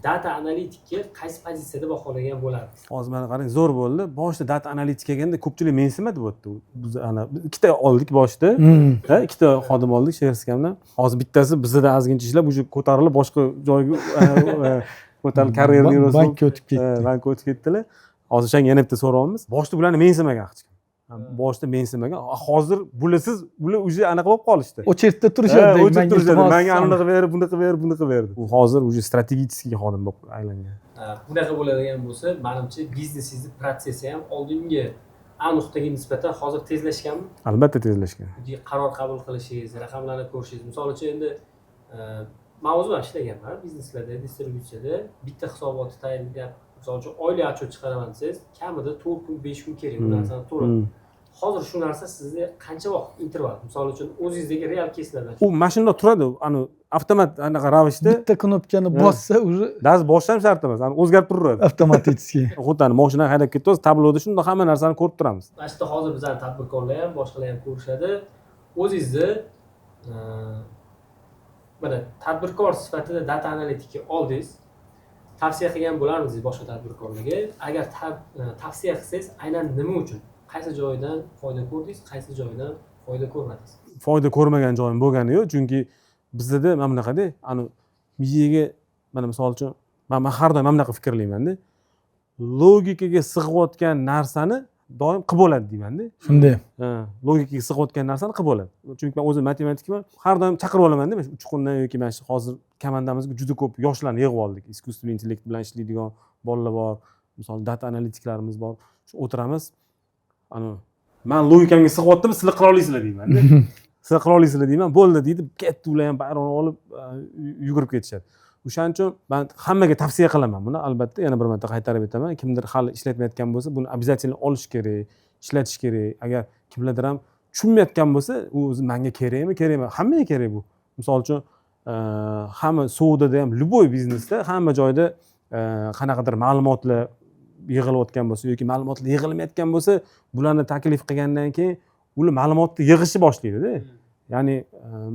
Data analitikka qaysi pozitsiyada baholagan bo'lardi? Hozir mana qarang, zo'r bo'ldi. Boshida data analitik kelganda ko'pchilik mensimadi bo'pti. Biz ikkita oldik boshida. Ikkita xodim oldik Sherskamdan. Hozir bittasi bizda ozgincha ishlab, уже ko'tarilib boshqa joyga ko'tarilib karyerni yursa, bankka o'tib ketdi. Bankka o'tib ketdilar. Hozir o'shanga yana bitta so'rayapmiz. Boshida bularni mensimagan hech kim. Boshida mensimagan. Hozir bularsiz, bular уже anaqa bo'lib qolishdi. O'chirtda turishadi. Menga anaqa ber, bunaqa ber. U hozir уже strategический xodim bo'lib aylangan. Bunaqa bo'ladigan bo'lsa, menimcha biznesingizni protsessi ham oldingi nuqtaga nisbatan hozir tezlashganmi? Albatta tezlashgan. Qaror qabul qilishingiz, raqamlarni ko'rishingiz. Misol uchun endi men o'zim ham ishlaganman bizneslarda, distributsiyada. Bitta hisobotni tayyorlab, misol uchun oylik отчет chiqaraman desangiz, kamida 4 kun, 5 kun kerak bu narsani to'g'ri. Hozir shu narsa sizga qancha vaqt interval? Misol uchun o'zingizdagi real keyslardan. U mashinada turadi, avtomat anaqa ravishda. Bitta knopkani bossa, уже даже bossish ham shart emas, o'zgarib turaveradi. avtomatически. Xuddi mashinani haydab ketamiz, tabloda shunday hamma narsani ko'rib turamiz. Mana shu hozir bizning tadbirkorlar ham, boshqalar ham ko'rishadi. O'zingizni mana tadbirkor sifatida data analitikka oldingiz, tavsiya qilgan bo'larmisiz boshqa tadbirkorlarga? Agar tavsiya qilsangiz, aynan nima uchun? Qaysi joydan foyda ko'rdingiz, qaysi joydan foyda ko'rmadingiz? Foyda ko'rmagan joyim bo'lgani yo'q, chunki bizda mana bunaqada, miyaga mana misol uchun men har doim mana bunaqa fikrlayman-da. Logikaga sig'ayotgan narsani doim qilib bo'ladi deyman-da. Shunday. Logikaga sig'ayotgan narsani qilib bo'ladi. Chunki men o'zim matematikman, har doim chaqirib olaman-da, mana shu uchqundan yoki mana shu hozir komandamizga juda ko'p yoshlarni yig'ib oldik. Искусственный intellekt bilan ishlaydigan bolalar bor, misol data analitiklarimiz bor. Shu o'tiramiz. Men logikamga sig'yaptimi, sizlar qila olasizlar deyman-da. Sizlar qila olasizlar deyman, bo'ldi deydi, ketdi ular ham bayrog'ini olib yugurib ketishadi. O'shaning uchun men hammaga tavsiya qilaman buni, albatta yana bir marta qaytarib aytaman. Kimdir hali ishlatmayotgan bo'lsa, buni обязательно olish kerak, ishlatish kerak. Agar kimlardir ham tushunmayotgan bo'lsa, u o'zi menga kerakmi, kerakmi? Hammaga kerak bu. Misol uchun hamma savdoda ham любой biznesda hamma joyda qanaqadir ma'lumotlar yig'ilayotgan bo'lsa yoki ma'lumotlar yig'ilmayotgan bo'lsa bularni taklif qilgandan keyin ular ma'lumotni yig'ishni boshlaydida. Ya'ni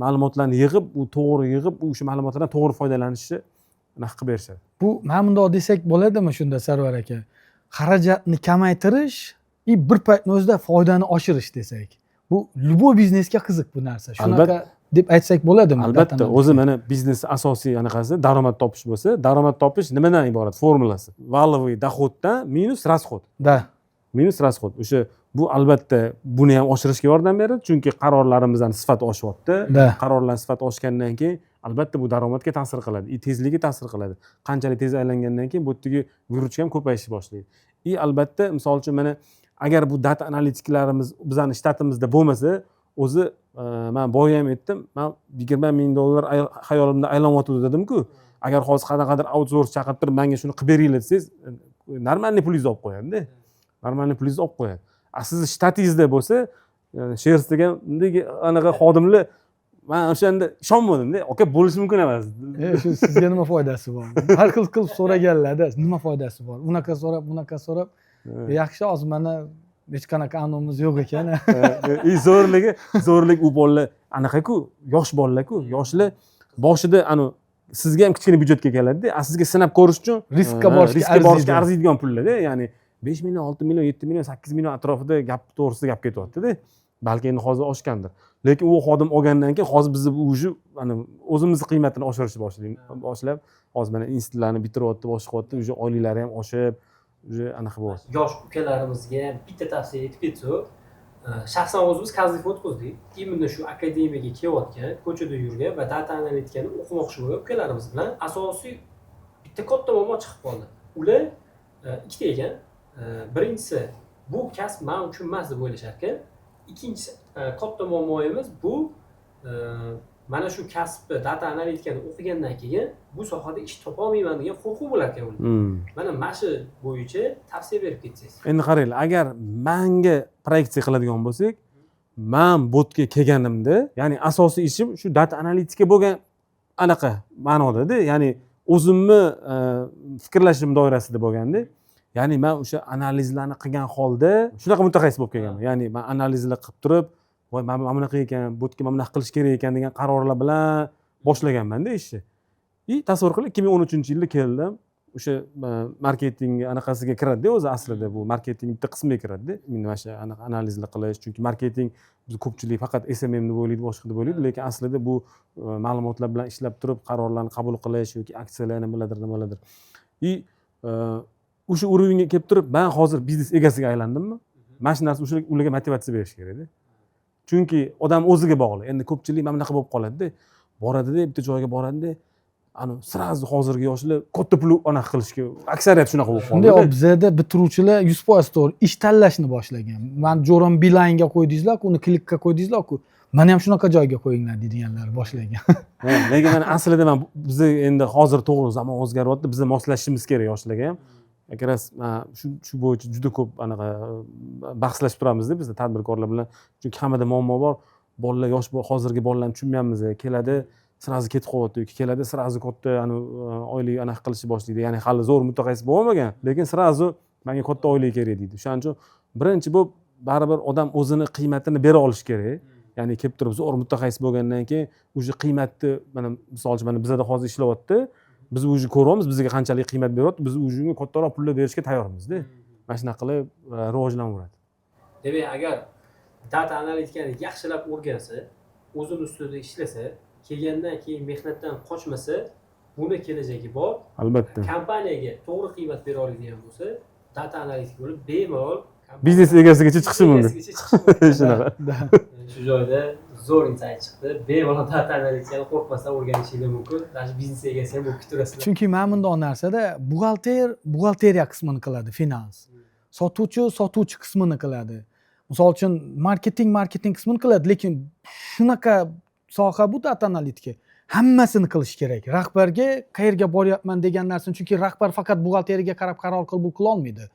ma'lumotlarni yig'ib u to'g'ri yig'ib o'sha ma'lumotlardan to'g'ri foydalanishni anaqa qilib berishadi. Bu mana bundoq desak bo'ladimi shunda Sarvar aka? Xarajatni kamaytirish bir paytning o'zida foydani oshirish desak. Bu любой biznesga qiziq bu narsa. Shunaqa deb aytsak bo'ladimi? Albatta, o'zi mana biznes asosiy anaqasi daromad topish bo'lsa, daromad topish nimadan iborat formulasi? Валовый доходdan minus расход. Da. Minus расход. O'sha bu albatta buni ham oshirishga yordam beradi, chunki qarorlarimizdan sifat oshyapti. Qarorlar sifat oshgandan keyin albatta bu daromadga ta'sir qiladi, tezligiga ta'sir qiladi. Qanchalik tez aylangandan keyin bu yerdagi virutcha ham ko'payishni boshlaydi. Albatta, misol uchun mana agar bu data analitiklarimiz bizning shtatimizda bo'lmasa, o'zi men boya ham aytdim, men $20 ming xayolimda aylanyotdi dedim-ku. Agar hozir qanaqadir outsource chaqirib turib menga shuni qilib beringlar desangiz, normalniy pulingizni olib qo'yadi-da. Normalniy pulingizni olib qo'yadi. Sizni shtatingizda bo'lsa, shers degan anaqa xodimlar men o'shanda ishonmadim-da. Aka bo'lishi mumkin emas. Shu sizga nima foydasi bor? Har xil qilib so'raganlarda, nima foydasi bor? Unaqa so'rab, bunaqa so'rab, yaxshi hozir mana hech qanaqa anonimiz yo'q ekan. Zo'rlik u bolalar anaqa-ku, yosh bolalar-ku, yoshlar boshida sizga ham kichkina byudjetga keladi-da, sizga sinab ko'rish uchun riskka borishga arziydigan pullar-da, ya'ni 5 million, 6 million, 7 million, 8 million atrofida gap to'g'risida gap ketyapti-da. Balki endi hozir oshgandir. Lekin u xodim olgandan keyin hozir biz уже o'zimizni qiymatini oshirishni boshlab, hozir mana institutlarni bitiryapti, boshlayapti, уже oyliklari ham oshib, уже anaqa bo'lyapti. Yosh ukalarimizga ham bitta tavsiya etib ketsak, shaxsan o'zimiz kazif o'tkazdik. Imенно shu akademiyaga kelayotgan, ko'chada yurgan va data analitikani o'qimoqchi bo'lgan ukalarimiz bilan asosiy bitta katta muammo chiqib qoldi. Ular ikkita ekan. Birinchisi, bu kasb men uchun emas deb o'ylashar ekan. Ikkinchisi, katta muammoimiz bu mana shu kasbni data analitikani o'qigandan keyin bu sohada ish topa olmayman degan qo'rquv bo'lar ekan ular. Mana shu bo'yicha tavsiya berib ketsangiz. Endi qaranglar, agar menga proyeksiya qiladigan bo'lsak, men botga kelganimda, ya'ni asosiy ishim shu data analitika bo'lgan anaqa ma'noda-da, ya'ni o'zimni fikrlashim doirasida bo'lganda, ya'ni men o'sha analizlarni qilgan holda shunaqa mutaxassis bo'lib kelganman. Ya'ni men analizlar qilib turib, voy men mana bunaqa ekan, botga mana bunaqa qilish kerak ekan degan qarorlar bilan boshlaganman-da ishni. Tasavvur qiling, 2013-yilda keldim. O'sha marketing anaqasiga kiradi-da, o'zi aslida bu marketing bitta qismiga kiradi-da. Mana shu analizlar qilish, chunki marketing biz ko'pchilik faqat SMM deb o'ylaydi, boshqa deb o'ylaydi, lekin aslida bu ma'lumotlar bilan ishlab turib qarorlarni qabul qilish yoki aksiyalar nimalardir. O'sha urovingga kelib turib, men hozir biznes egasiga aylandimmi? Mana shu narsa ularga motivatsiya berish kerak-da. Chunki odam o'ziga bog'liq. Endi ko'pchilik mana bunaqa bo'lib qoladi-da. Boradida, bitta joyga boradi-da, sразу hozirgi yoshlar katta pul anaqa qilishga aksariyat shunaqa bo'lib qoldi. Shunday bizda bitiruvchilar 100% to'g'ri ish tanlashni boshlagan. Men Joron Beeline'ga qo'ydingizlar-ku, uni klikka qo'ydingizlar-ku. Meni ham shunaqa joyga qo'yinglar deydiganlar boshlagan. Lekin mana aslida biz endi hozir to'g'ri zamon o'zgaryapti, biz moslashishimiz kerak yoshlarga ham. Akras shu bo'yicha juda ko'p anaqa bahslashib turamiz-da bizda tadbirkorlar bilan. Chunki hammada muammo bor. Bolalar yosh hozirgi bolalarni tushunmayapmiz. Keladi, sразу ketib qo'yapti yoki keladi, sразу katta oylik anaqa qilishni boshlaydi. Ya'ni hali zo'r mutaxassis bo'lmagan, lekin sразу menga katta oylik kerak deydi. Shuning uchun birinchi bo'lib baribir odam o'zini qiymatini bera olishi kerak. Ya'ni kelib turib zo'r mutaxassis bo'lgandan keyin o'sha qiymatni mana misol uchun mana bizda hozir ishlayapti. Biz o'zi ko'ryapmiz, bizga qanchalik qiymat beryapti, biz o'zimizga kattaroq pullar berishga tayyormiz-da. Mana shunaqa qilib rivojlanaveradi. Demak, agar data analitikani yaxshilab o'rgansa, o'zini ustida ishlasa, kelgandan keyin mehnatdan qochmasa, buni kelajagi bor. Albatta. Kompaniyaga to'g'ri qiymat bera oladigan bo'lsa, data analitik bo'lib bemalol biznes egasigacha chiqishi mumkin. Shunaqa. Shu joyda zo'r insight chiqdi. Bemalol data analitikani qo'rqmasdan o'rganishingiz mumkin. Даже biznes egasi ham bo'lib ketaverasizlar. Chunki mana bunday narsada buxgalteriya qismini qiladi, finans. Sotuvchi qismini qiladi. Misol uchun marketing qismini qiladi, lekin shunaqa soha bu data analitika. Hammasini qilish kerak. Rahbarga qayerga boryapman degan narsani, chunki rahbar faqat buxgalteriyaga qarab qaror qilib qila olmaydi.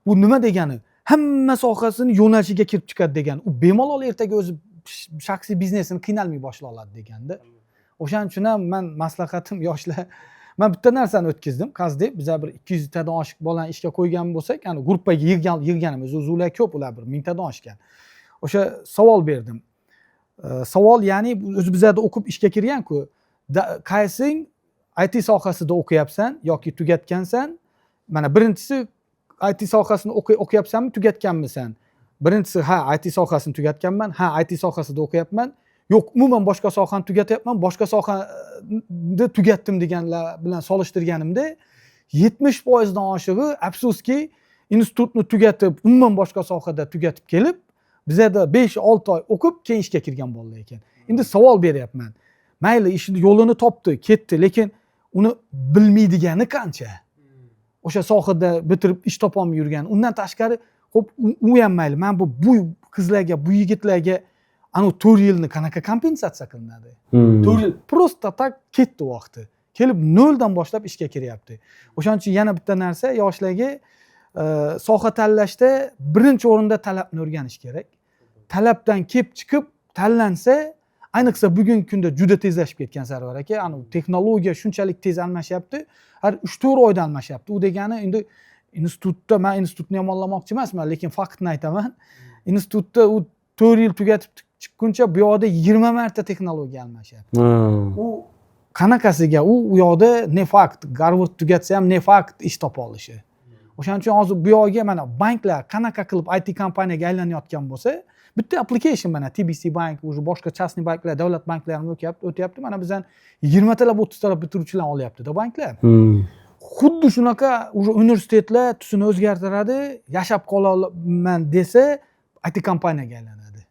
Bu nima degani? Hamma sohasini yo'nalishiga kirib chiqadi degani. U bemalol ertaga o'zi shaxsiy biznesini qiynalmay boshlay oladi deganda. o'shaning uchun ham man maslahatim yoshlar man bitta narsani o'tkazdim qazdeb biza bir 200 tadan oshiq bolani ishga qo'ygan bo'lsak ani gruppaga yig'ganimiz o'zlar ko'p ular bir 1000 tadan oshgan o'sha savol berdim savol ya'ni o'zi bizada o'qib ishga kirganku qaysing IT sohasida o'qiyapsan yoki tugatgansan mana birinchisi IT sohasini o'qiyapsanmi tugatganmisan birinchisi ha IT sohasini tugatganman ha IT sohasida o'qiyapman yo'q umuman boshqa sohani tugatyapman boshqa sohani tugatdim deganlar bilan solishtirganimda 70% dan oshig'i afsuski institutni tugatib umuman boshqa sohada tugatib kelib bizada 5-6 oy o'qib keyin ishga kirgan bolalar ekan endi savol beryapman mayli ishni yo'lini topdi ketdi lekin uni bilmaydigani qancha o'sha sohada bitirib ish topolmay yurgan undan tashqari xo'p u ham mayli man bu qizlarga bu yigitlarga anu 4 yilni qanaqa kompensatsiya qilinadi 4 yil просто tak ketdi vaqti kelib noldan boshlab ishga kiryapti o'shaning uchun yana bitta narsa yoshlarga soha tanlashda birinchi o'rinda talabni o'rganish kerak talabdan kelib chiqib tanlansa ayniqsa bugungi kunda juda tezlashib ketgan Sarvar aka anu texnologiya shunchalik tez almashyapti har 3-4 oyda almashyapti u degani endi institutda men institutni yomonlamoqchi emasman lekin faktni aytaman institutda u 4 yil tugatib chiqquncha bu yoqda 20 marta texnologiya almashyapti u qanaqasiga u yoqda ne fakt Garvard tugatsa ham ne fakt ish topa olishi o'shaning uchun hozir bu yoqga mana banklar qanaqa qilib IT kompaniyaga aylanayotgan bo'lsa bitta application mana TBC bank уже boshqa частный banklar davlat banklari ham o'tyapti mana bizdan 20 talab 30 talab bitiruvchilar olyapti-da banklar xuddi shunaqa уже universitetlar tusini o'zgartiradi yashab qolaman desa IT kompaniyaga aylanadi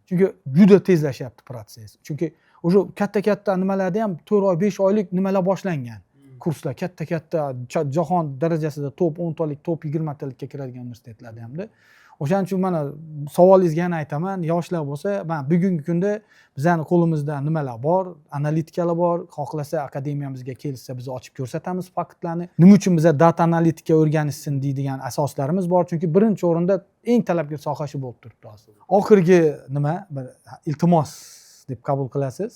chunki juda tezlashyapti protsess chunki уже katta nimalarda ham 4 oy 5 oylik nimalar boshlangan kurslar katta jahon darajasida top 10 talik top 20 talikka kiradigan universitetlarda hamda o'shaning uchun mana savolingizga yana aytaman yoshlar bo'lsa mana bugungi kunda bizani qo'limizda nimalar bor analitikalar bor xohlasa akademiyamizga kelsa biz ochib ko'rsatamiz faktlarni nima uchun biza data analitika o'rganishsin deydigan asoslarimiz bor chunki birinchi o'rinda eng talabgir soha shu bo'lib turibdi hozir oxirgi nima bir iltimos deb qabul qilasiz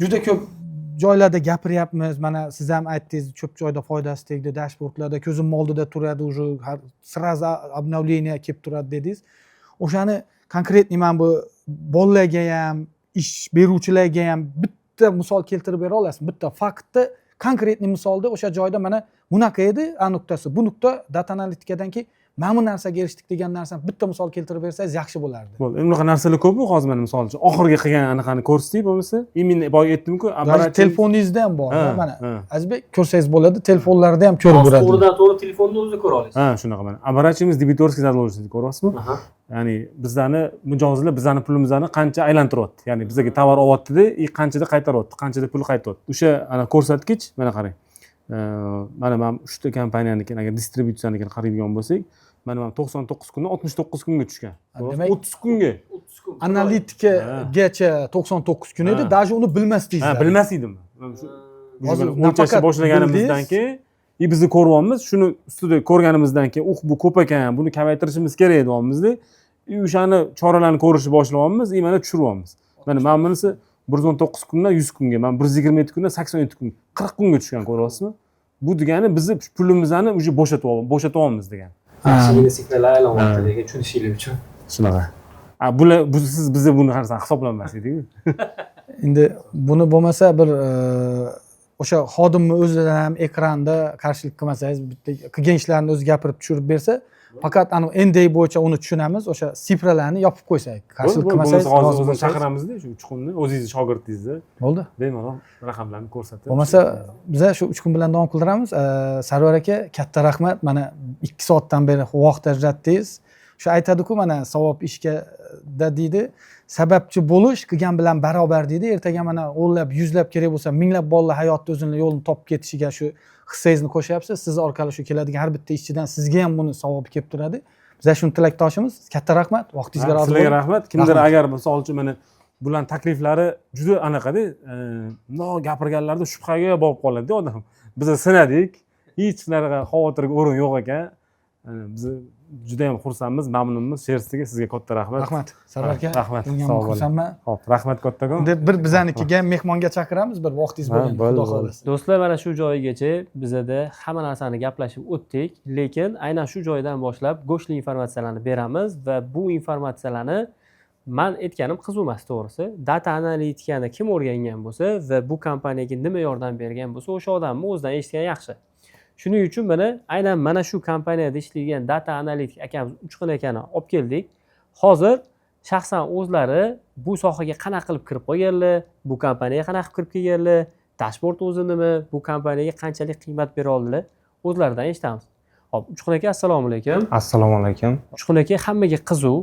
juda ko'p joylarda gapiryapmiz mana siz ham aytdingiz ko'p joyda foydasi tegdi dashbordlarda ko'zim oldida turadi уже сразу обновление kelib turadi dedingiz o'shani konkretniy mana bu bolalarga ham ish beruvchilarga ham bitta misol keltirib bera olasizmi bitta faktni konkretniy misolda o'sha joyda mana bunaqa edi a nuqtasi bu nuqta data analitikadan keyin mana bu narsaga erishdik degan narsani bitta misol keltirib bersangiz yaxshi bo'lardi bo'ldi bunaqa narsalar ko'p hozir mana misol uchun oxirgi qilgan anaqani ko'rsating bo'lmasa именно boya aytdimku telefoningizda ham bor mana azizbek ko'rsangiz bo'ladi telefonlarda ham ko'rib bo'ladi to'g'ridan to'g'ri telefonni o'zida ko'ra olasiz ha shunaqa mana оборачиваемость debitorskiy задолженность ko'ryapsizmi ya'ni bizlarni mijozlar bizlarni pulimizni qancha aylantiryapti ya'ni bizga tovar olyaptida и qanchada qaytaryapti qanchada pul qaytyapti o'sha ana ko'rsatkich mana qarang mana men 3 ta kompaniyanikini agar distributsiyanikini qaraydigan bo'lsak mana 99 kundan 69 kunga tushgan demak 30 kunga analitikaga 99 kun edi даже uni bilmasdingiz ha bilmas edim hozir o'lchashni boshlaganimizdan keyin bizni ko'ryapmiz shuni ustida ko'rganimizdan keyin bu ko'p ekan buni kamaytirishimiz kerak deyapmizda o'shani choralarni ko'rishni boshlayapmiz mana tushiryapmiz mana bunisi 119 kundan 100 kunga mana 127 kundan 87 kun 40 kunga tushgan ko'ryapsizmi bu degani bizni pulimizni уже bo'shatyapmiz degani yaxshigina signallar aylanyapti degan tushunishinglar uchun shunaqa bular siz bizda buni qarasang hisoblanmas ediku endi buni bo'lmasa bir o'sha xodimni o'zida ham ekranda qarshilik qilmasangiz bitta qilgan ishlarini o'zi gapirib tushirib bersa faqat anu NDA bo'yicha uni tushunamiz o'sha sifralarni yopib qo'ysak qarshilik qilmasangiz hozir chaqiramizda shu uchqunni o'zingizni shogirdingizni bo'ldi bemalol raqamlarni ko'rsatib bo'lmasa biza shu 3 kun bilan davom qildiramiz Sarvar aka katta rahmat mana 2 soatdan beri vaqt ajratdingiz shu aytadiku mana savob ishga da deydi sababchi bo'lish qilgan bilan barobar deydi ertaga mana o'nlab yuzlab kerak bo'lsa minglab bolalar hayotda o'zini yo'lini topib ketishiga shu hissangizni qo'shyapsiz siz orqali shu keladigan har bitta ishchidan sizga ham buni savobi kelib turadi biz shuni tilakdoshimiz katta rahmat vaqtingizga rozi bo'ling sizlarga rahmat kimdir agar misol uchun mana bularning takliflari juda anaqada bundoq gapirganlarda shubhaga borib qoladida odam biz sinadik hech qanaqa xavotirga o'rin yo'q ekan biz juda ham xursandmiz, mamnunmiz. Sherstiga sizga katta rahmat. Rahmat. Sarvar aka. Rahmat. Bunga Sog' ham bo'ling. xursandman. Xo'p, rahmat kattakon. Deb bir bizanikiga mehmonga chaqiramiz, bir vaqtingiz Ha, bo'lganda, bo'ldi, xudo bo'ldi. xohlasa. Do'stlar, mana shu joyigacha bizada hamma narsani gaplashib o'tdik, lekin aynan shu joydan boshlab go'shtli informatsiyalarni beramiz va bu informatsiyalarni man aytganim qiziq emas, to'g'risi. Data analitikani kim o'rgangan bo'lsa va bu kompaniyaga nima yordam bergan bo'lsa, o'sha odamni o'zidan eshitgan yaxshi. Shuning uchun aynan mana shu kompaniyada ishlaydigan data analitik akamiz Uchqun akani olib keldik. Hozir shaxsan o'zlari bu sohaga qanaqa qilib kirib qolganlar, bu kompaniyaga qanaqa qilib kirib kelganlar, dashbord o'zi nima, bu kompaniyaga qanchalik qiymat bera oldilar, o'zlaridan eshitamiz. Hop, Uchqun aka, assalomu alaykum. Assalomu alaykum. Uchqun aka, hammaga qiziq.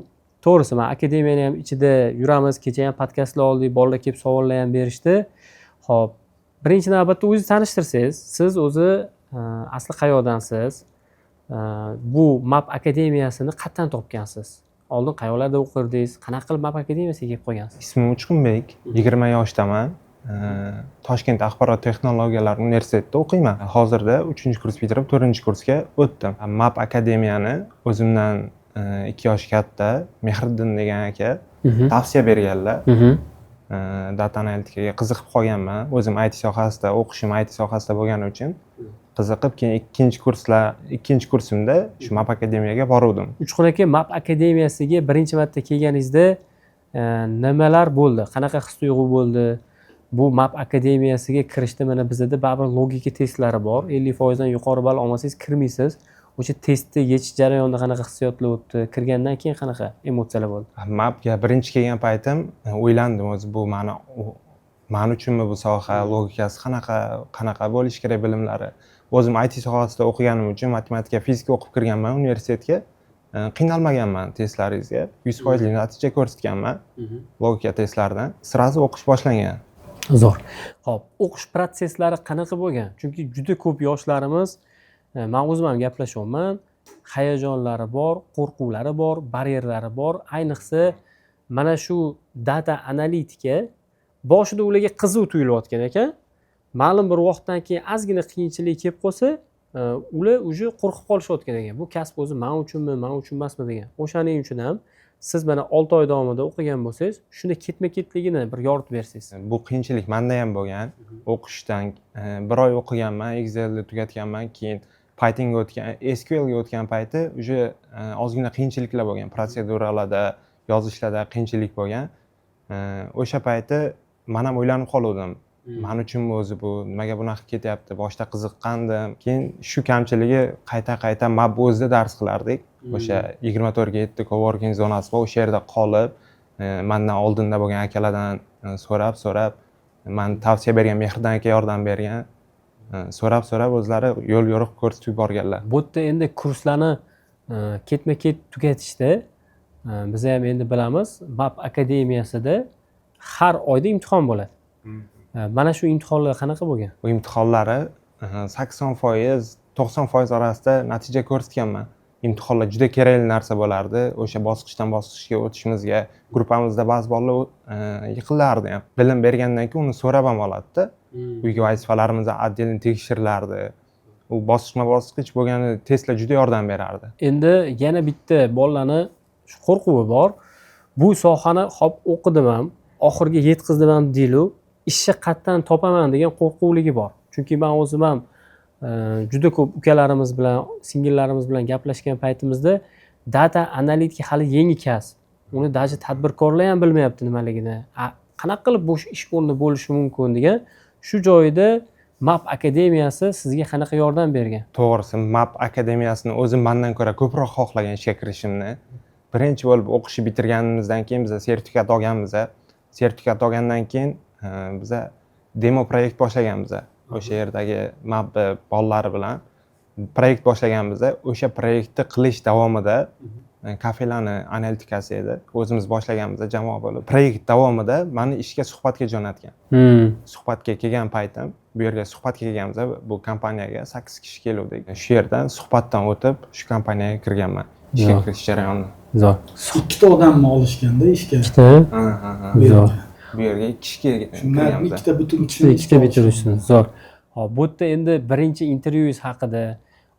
To'g'risi, men akademiyani ham ichida yuramiz, kecha ham podkastlar oldik, bolalar kelib savollar ham berishdi. Hop, birinchi navbatda o'zingizni tanishtirsangiz, siz o'zi asli qayerdansiz? Bu MAP akademiyasini qayerdan topgansiz? Oldin qayerlarda o'qirdingiz? Qanaqa qilib MAP akademiyasiga kelib qolgansiz? Ismim Uchqunbek, 20 yoshdaman. Toshkent axborot texnologiyalari universitetida o'qiyman. Hozirda 3-kurs bitirib 4-kursga o'tdim. MAP akademiyani o'zimdan 2 yosh katta Mehriddin degan aka tavsiya berganlar. Data analitikaga qiziqib qolganman. O'zim IT sohasida o'qishim IT sohasida bo'lgani uchun qiziqib, keyin 2 kursimda shu MAP akademiyaga boruvdim. Uchqun aka, MAP akademiyasiga birinchi marta kelganingizda nimalar bo'ldi? Qanaqa his-tuyg'u bo'ldi? Bu MAP akademiyasiga kirishda mana bizda baribir logika testlari bor. 50% dan yuqori ball olmasangiz kirmaysiz. O'sha testni yechish jarayonida qanaqa hissiyotlar o'tdi? Kirgandan keyin qanaqa emotsiyalar bo'ldi? MAPga birinchi kelgan paytim o'ylandim, o'zi bu men uchunmi bu soha, logikasi qanaqa bo'lishi kerak, bilimlari. O'zim IT sohasida o'qiganim uchun matematika, fizika o'qib kirganman universitetga. Qiynalmaganman testlaringizga. 100% natija ko'rsatganman logika testlaridan. Sirazi o'qish boshlangan. Zo'r. Xo'p, o'qish prosesslari qanaqa bo'lgan? Chunki juda ko'p yoshlarimiz, men o'zim ham gaplashyapman, hayajonlari bor, qo'rquvlari bor, baryerlari bor. Ayniqsa mana shu data analitika boshida ularga qiziq tuyulayotgan ekan. Ma'lum bir vaqtdan keyin ozgina qiyinchilik kelib qolsa, ular уже qo'rqib qolishayotgan ekan. Bu kasb o'zi men uchunmi, men uchun emasmi degan. O'shaning uchun ham siz mana 6 oy davomida o'qigan bo'lsangiz, shunda ketma-ketligini bir yoritib bersangiz. Bu qiyinchilik menda ham bo'lgan. O'qishdan 1 oy o'qiganman, Excel'ni tugatganman, keyin Pythonga o'tgan, SQLga o'tgan payti уже ozgina qiyinchiliklar bo'lgan. Protseduralarda, yozishlarda qiyinchilik bo'lgan. O'sha payti men ham o'ylanib qoldim. Men uchun o'zi bu nimaga bunaqa ketyapti? Boshda qiziqqandim. Keyin shu kamchiligi qayta MAP o'zida dars qilardik. O'sha 24 ga 7 coworking zonasi bor, o'sha yerda qolib, mendan oldinda bo'lgan akalardan so'rab, men tavsiya bergan Mehriddin aka yordam bergan. So'rab o'zlari yo'l yo'riq ko'rsatib yuborganlar. Bu yerda endi kurslarni ketma-ket tugatishda biz ham endi bilamiz, MAP akademiyasida har oyda imtihon bo'ladi. Mana shu imtihonlar qanaqa bo'lgan? Bu imtihonlari 80%, 90% orasida natija ko'rsatganman. Imtihonlar juda kerakli narsa bo'lardi. O'sha bosqichdan bosqichga o'tishimizga gruppamizda ba'zi bolalar yiqilardi ham. Bilim bergandan keyin uni so'rab ham oladi-da. Uyga vazifalarimizni отдельно tekshirilardi. U bosqichma-bosqich bo'lgani testlar juda yordam berardi. Endi yana bitta bolalarni shu qo'rquvi bor. Bu sohani hop o'qidim ham, oxirga yetkazdim ham deylu, ishni qayerdan topaman degan qo'rquvligi bor. Chunki men o'zim ham juda ko'p ukalarimiz bilan, singillarimiz bilan gaplashgan paytimizda data analitika hali yangi kasb. Uni даже tadbirkorlar ham bilmayapti nimaligini. Qanaqa qilib bo'sh ish o'rni bo'lishi mumkin degan shu joyda MAP akademiyasi sizga qanaqa yordam bergan? To'g'risi, MAP akademiyasini o'zim mendan ko'ra ko'proq xohlagan ishga kirishimni. Birinchi bo'lib o'qishni bitirganimizdan keyin biz sertifikat olganmiz. Sertifikat olgandan keyin biz demo proyekt boshlaganmiz. O'sha yerdagi MAP bolalari bilan proyekt boshlaganmiz. O'sha proyektni qilish davomida kafelarni analitikasi edi. O'zimiz boshlaganmiz jamoa bo'lib. Proyekt davomida meni ishga suhbatga jo'natgan. Suhbatga kelgan paytim, bu yerga suhbatga kelganmiz, bu kompaniyaga 8 kishi keluvdik. Shu yerdan suhbatdan o'tib, shu kompaniyaga kirganman. Ishga kirish jarayonida. Zo'r. 2 odamni olishganda ishga. Zo'r. Bu yerga 2 kishi kirganmiz. Ikkita bitiruvchini. Zo'r. Hop, bu yerda endi birinchi intervyuingiz haqida,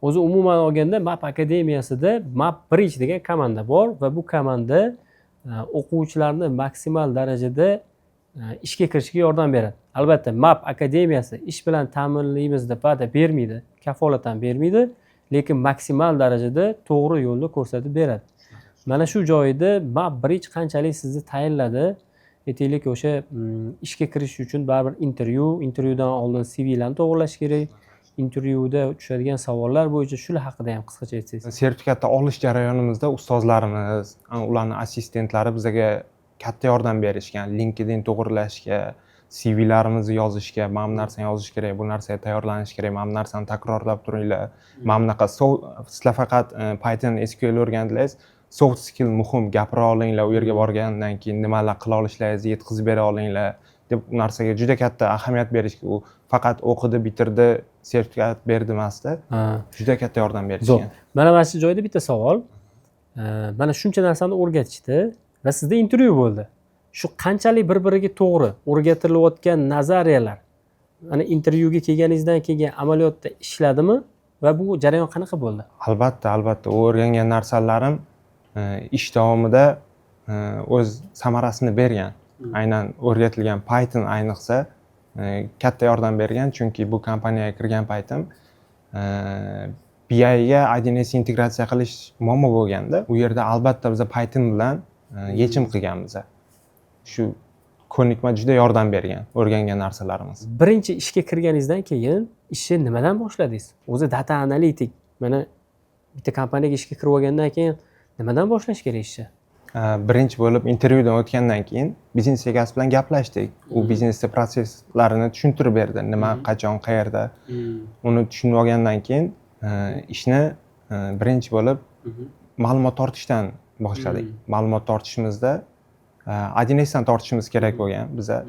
o'zi umuman olganda map akademiyasida map bridge degan komanda bor va bu komanda o'quvchilarni maksimal darajada ishga kirishiga yordam beradi. Albatta map akademiyasi ish bilan ta'minlaymiz deb va'da bermaydi, kafolat ham bermaydi, lekin maksimal darajada to'g'ri yo'lni ko'rsatib beradi. Mana shu joyda map bridge qanchalik sizni tayinladi, aytaylik o'sha ishga kirish uchun baribir intervyudan oldin CVlarni to'g'irlash kerak. Intervyuda tushadigan savollar bo'yicha shular haqida ham qisqacha aytsangiz. Sertifikatni olish jarayonimizda ustozlarimiz, ularning assistentlari bizga katta yordam berishgan. LinkedIn to'g'irlashga, CVlarimizni yozishga, mana bu narsani yozish kerak, bu narsaga tayyorlanish kerak, mana bu narsani takrorlab turinglar. Mana bunaqa sizlar faqat Python, SQL o'rgandingiz, soft skill muhim, gapira olinglar, u yerga borgandan keyin nimalar qila olishlaringizni yetkazib bera olinglar deb u narsaga juda katta ahamiyat berishgan. U faqat o'qidi, bitirdi, sertifikat berdi emasda, juda katta yordam berishgan. Mana shu joyda bitta savol. Mana shuncha narsani o'rgatishdi va sizda intervyu bo'ldi. Shu qanchalik bir-biriga to'g'ri o'rgatilayotgan nazariyalar mana intervyuga kelganingizdan keyin amaliyotda ishladimi va bu jarayon qanaqa bo'ldi? Albatta, o'rgangan narsalarim ish davomida o'z samarasini bergan. Aynan o'rgatilgan Python ayniqsa katta yordam bergan, chunki bu kompaniyaga kirgan paytim BI ga 1S integratsiya qilish muammo bo'lganda, u yerda albatta biz Python bilan yechim qilganmiz. Shu ko'nikma juda yordam bergan o'rgangan narsalarimiz. Birinchi ishga kirganingizdan keyin ishni nimadan boshladingiz? O'zi data analitik, mana bitta kompaniyaga ishga kirib olgandan keyin nimadan boshlash kerak ishni? Birinchi bo'lib intervyudan o'tgandan keyin biznes egasi bilan gaplashdik. U biznesda prosesslarini tushuntirib berdi, nima, qachon, qayerda. Uni tushunib olgandan keyin ishni birinchi bo'lib ma'lumot tortishdan boshladik. Ma'lumot tortishimizda 1S dan tortishimiz kerak bo'lgan. Biza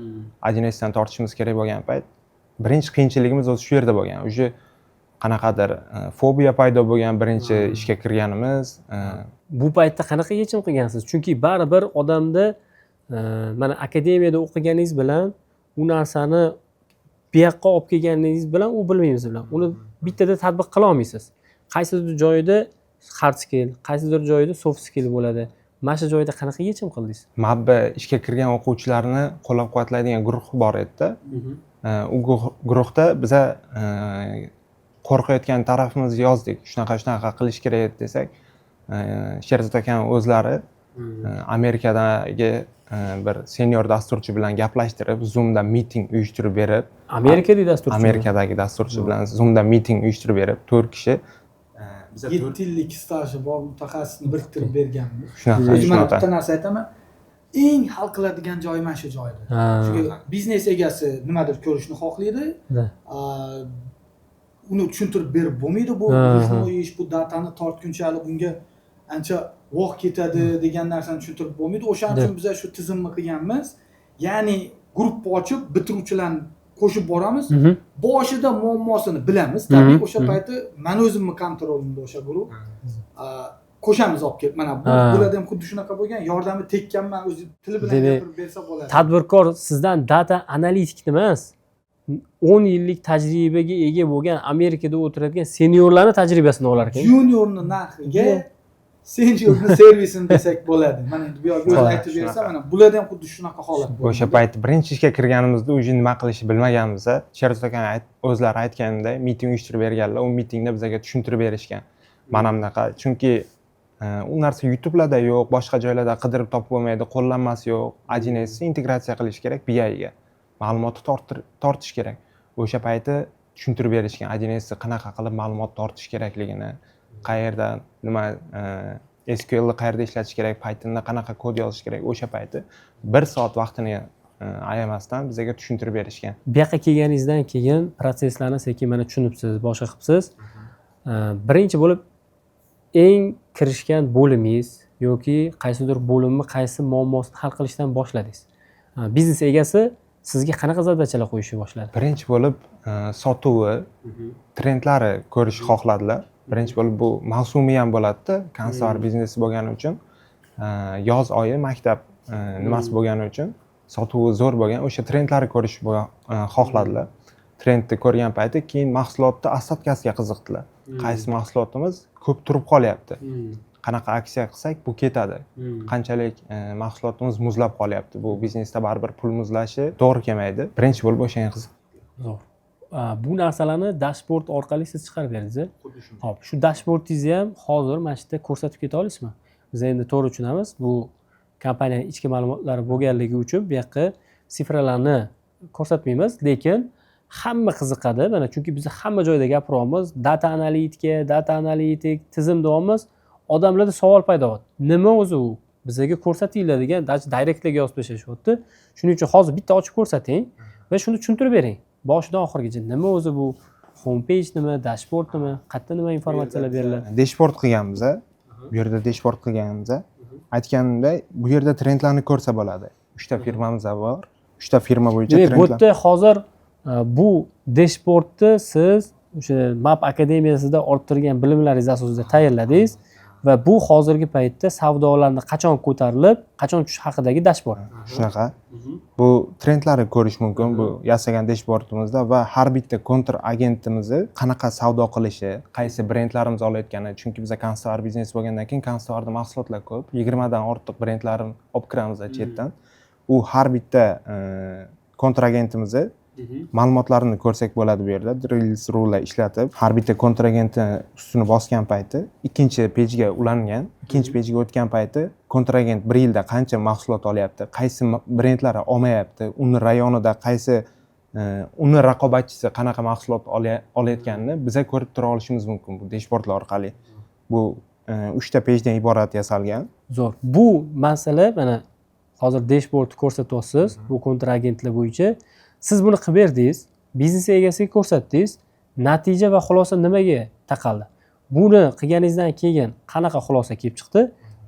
1S dan tortishimiz kerak bo'lgan payt birinchi qiyinchiligimiz o'zi shu yerda bo'lgan. O'sha qanaqadir fobiya paydo bo'lgan birinchi ishga kirganimiz. Bu paytda qanaqa yechim qilgansiz? Chunki baribir odamda mana akademiyada o'qiganingiz bilan u narsani bu yoqqa olib kelganingiz bilan u bilmaymiz bilan uni bittada tatbiq qila olmaysiz. Qaysidir joyida hard skill, qaysidir joyida soft skill bo'ladi. Mana shu joyda qanaqa yechim qildingiz? Mabba ishga kirgan o'quvchilarni qo'llab-quvvatlaydigan guruh bor edi. U guruhda biza qo'rqayotgan tarafimizni yozdik. Shunaqa qilish kerak desak, Sherzod akam o'zlari Amerikadagi bir senior dasturchi bilan gaplashtirib, Zoomda meeting uyushtirib berib, Amerikadagi dasturchi bilan Zoomda meeting uyushtirib berib, 4 kishi 7 yillik staji bor mutaxassisni biriktirib berganmiz. Shunaqa. Mana bitta narsa aytaman. Eng hal qiladigan joyi mana shu joyda. Chunki biznes egasi nimadir ko'rishni xohlaydi. Uni tushuntirib berib bo'lmaydi, bu ish, bu datani tortgunchalik unga ancha vaqt ketadi degan narsani tushuntirib bo'lmaydi. O'shaning uchun biz shu tizimni qilganmiz. Ya'ni gruppa ochib bitiruvchilarni qo'shib boramiz. Boshida muammosini bilamiz. Tabiiy o'sha payti men o'zimni kontrolimda o'sha guruh. Qo'shamiz olib kelib, mana bu bo'ladi ham xuddi shunaqa bo'lgan, yordami tekkanman, o'zi tili bilan gapirib bersa bo'ladi. Tadbirkor sizdan data analitik emas, 10 yillik tajribaga ega bo'lgan Amerikada o'tiradigan seniorlarning tajribasini olar ekan. Juniorni narxiga seniorni servisini desak bo'ladi. Mana endi bu yoqqa o'zi aytib bersa, mana bularda ham xuddi shunaqa holat bo'ldi. O'sha payt birinchi ishga kirganimizda o'zi nima qilishni bilmaganmiz. Sherzod aka o'zlari aytganday meeting uyushtirib berganlar, u meetingda bizga tushuntirib berishgan. Mana bunaqa, chunki u narsa YouTube'larda yo'q, boshqa joylarda qidirib topib bo'lmaydi, qo'llanmasi yo'q. 1S integratsiya qilish kerak BI ga. Ma'lumotni tortish kerak. O'sha payti tushuntirib berishgan 1S qanaqa qilib ma'lumot tortish kerakligini, qayerdan nima SQL ni qayerda ishlatish kerak, Pythonda qanaqa kod yozish kerak, o'sha payti 1 soat vaqtini ayamasdan bizga tushuntirib berishgan. Bu yoqqa kelganingizdan keyin proseslarni sekin mana tushunibsiz, boshqa qilibsiz. Birinchi bo'lib eng kirishgan bo'limingiz yoki qaysidir bo'limni qaysi muammosini hal qilishdan boshladingiz? Biznes egasi sizga qanaqa zadachalar qo'yishni boshladi? Birinchi bo'lib sotuvi, trendlari ko'rishni xohladilar. Birinchi bo'lib bu mavsumiy ham bo'ladi-da, konsumer biznesi bo'lgani uchun, yoz oyi maktab nimasi bo'lgani uchun sotuvi zo'r bo'lgan, o'sha trendlarni ko'rishni xohladilar. trendni ko'rgan payti keyin mahsulotni assotkasiga qiziqdilar. Qaysi mahsulotimiz ko'p turib qolyapti, qanaqa aksiya qilsak bu ketadi, qanchalik mahsulotimiz muzlab qolyapti, bu biznesda baribir pul muzlashi to'g'ri kelmaydi. Birinchi bo'lib o'shanga qiziq. Zo'r. Bu narsalarni dashbord orqali siz chiqarib berdingiz. Hop, shu dashbordingizni ham hozir mana shu yerda ko'rsatib keta olasizmi? Biz endi to'g'ri tushunamiz. Bu kompaniyaning ichki ma'lumotlari bo'lganligi uchun bu yoqqa sifralarni ko'rsatmaymiz, lekin hamma qiziqadi. Mana chunki biz hamma joyda gapiryapmiz, data analitik, tizim deyapmiz. Odamlarda savol paydo bo'ldi. Nima o'zi u? Bizga ko'rsatinglar degan direktlarga yozib tashyapti. Shuning uchun hozir bitta ochib ko'rsating va shuni tushuntirib bering. Boshidan oxirigacha nima o'zi bu? Home page nima, dashbord nima, qayerda nima informatsiyalar beriladi? Dashbord qilganmiz. Bu yerda dashbord qilganmiz. Aytganimdek, bu yerda trendlarni ko'rsa bo'ladi. 3 ta firmamiz bor. 3 ta firma bo'yicha trendlar. Bu yerda hozir bu dashbordni siz o'sha Map akademiyasida orttirgan bilimlaringiz asosida tayyorladingiz va bu hozirgi paytda savdolarni qachon ko'tarilib, qachon tushish haqidagi dashbord. Shunaqa. Bu trendlarni ko'rish mumkin bu yasagan dashbordimizda va har bitta kontra agentimizni qanaqa savdo qilishi, qaysi brendlarimiz olayotgani, chunki bizda konstovar biznes bo'lgandan keyin konstovarda mahsulotlar ko'p, 20 dan ortiq brendlarni olib kiramiz chetdan. U har bitta kontragentimizni ma'lumotlarini ko'rsak bo'ladi bu yerda. Drills.ru ishlatib, har bitta kontragentni ustini bosgan payti ikkinchi pejga ulangan, ikkinchi pejga o'tgan payti kontragent bir yilda qancha mahsulot olyapti, qaysi brendlar olmayapti, uni rayonida qaysi uni raqobatchisi qanaqa mahsulot olayotganini biza ko'rib tura olishimiz mumkin bu dashbordlar orqali. Bu 3 ta pejdan iborat yasalgan. Zo'r. Bu masala mana hozir dashbordni ko'rsatyapsiz, bu kontragentlar bo'yicha. Siz buni qilib berdingiz, biznes egasiga ko'rsatdingiz, natija va xulosa nimaga taqaldi? Buni qilganingizdan keyin qanaqa xulosa kelib chiqdi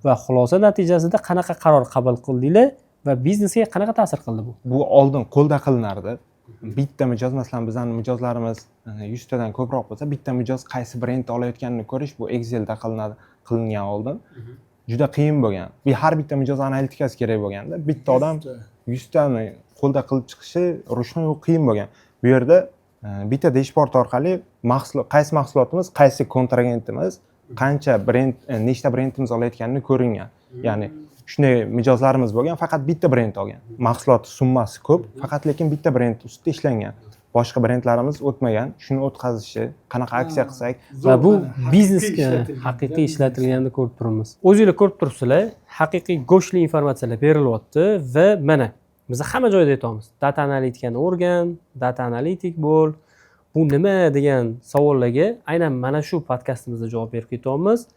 va xulosa natijasida qanaqa qaror qabul qildinglar va biznesga qanaqa ta'sir qildi bu? Bu oldin qo'lda qilinardi. Bitta mijoz, masalan, bizning mijozlarimiz 100 tadan ko'proq bo'lsa, bitta mijoz qaysi brendni olayotganini ko'rish bu Excelda qilingan oldin. Juda qiyin bo'lgan. Har bitta mijoz analitikasi kerak bo'lganda, bitta odam 100 tani qo'lda qilib chiqishi rushni qiyin bo'lgan. Bu yerda bitta dashbord orqali qaysi mahsulotimiz, qaysi kontragentimiz, qancha brend, nechta brendimiz olayotganini ko'ringan. Ya'ni shunday mijozlarimiz bo'lgan, faqat bitta brend olgan. Mahsulot summasi ko'p, faqat lekin bitta brend ustida ishlangan. Boshqa brendlarimiz o'tmagan. Shuni o'tkazishi, qanaqa aksiya qilsak va bu biznesga haqiqiy ishlatilganini ko'rib turibmiz. O'zingizlar ko'rib turibsizlar, haqiqiy go'shtli informatsiyalar berilyapti va mana biz hamma joyda aytamiz. Data analitikani o'rgan, data analitik bo'l. Bu nima degan savollarga aynan mana shu podkastimizda javob berib ketyapmiz.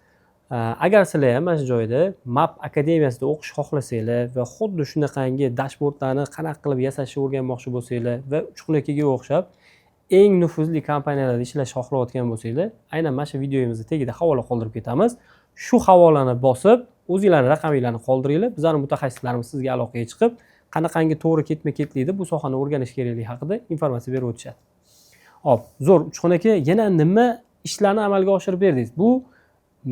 Agar sizlar ham mana shu joyda Map akademiyasida o'qish xohlasanglar va xuddi shunaqangi dashbordlarni qanaqa qilib yasashni o'rganmoqchi bo'lsanglar va Uchqunakiga o'xshab eng nufuzli kompaniyalarda ishlashni xohlayotgan bo'lsanglar, aynan mana shu videoyimizni tagida havola qoldirib ketamiz. Shu havolani bosib, o'zingizlarning raqamingizni qoldiringlar. Bizning mutaxassislarimiz sizga aloqaga chiqib, qanaqangi to'g'ri ketma-ketlikda bu sohani o'rganish kerakligi haqida informatsiya berib o'tishadi. Hop, zo'r. Uchqunaka, yana nima ishlarni amalga oshirib berdingiz? Bu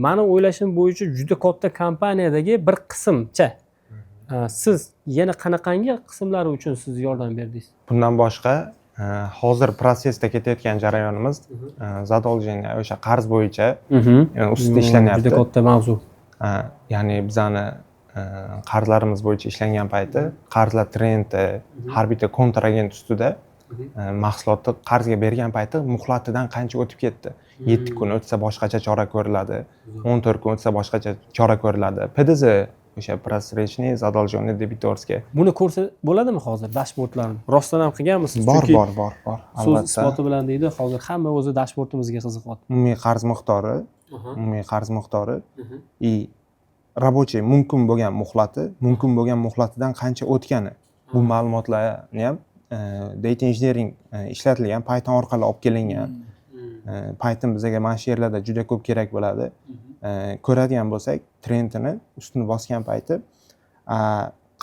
meni o'ylashim bo'yicha juda katta kompaniyadagi bir qismcha. Siz yana qanaqangi qismlari uchun siz yordam berdingiz? Bundan boshqa hozir prosesda ketayotgan jarayonimiz zadoljenga o'sha qarz bo'yicha ustida ishlanyapti. Juda katta mavzu. Ya'ni bizani qarzlarimiz bo'yicha ishlangan payti qarzlar trendi har bitta kontragent ustida mahsulotni qarzga bergan payti muhlatidan qancha o'tib ketdi. 7 kun o'tsa boshqacha chora ko'riladi, 14 kun o'tsa boshqacha chora ko'riladi. PDZ o'sha просроченный задолженный debitorskiy. Buni ko'rsa bo'ladimi hozir dashbordlarni? Rostdan ham qilganmisiz? Bor. So'z Albatta. isboti bilan deydi, hozir hamma o'zi dashbordimizga qiziqyapti. Umumiy qarz miqdori и рабочий mumkin bo'lgan muhlatidan qancha o'tgani. Bu ma'lumotlarni ham data engineering ishlatilgan Python orqali olib kelingan. Python bizga mana shu yerlarda juda ko'p kerak bo'ladi. Ko'radigan bo'lsak, trendini ustini bosgan payti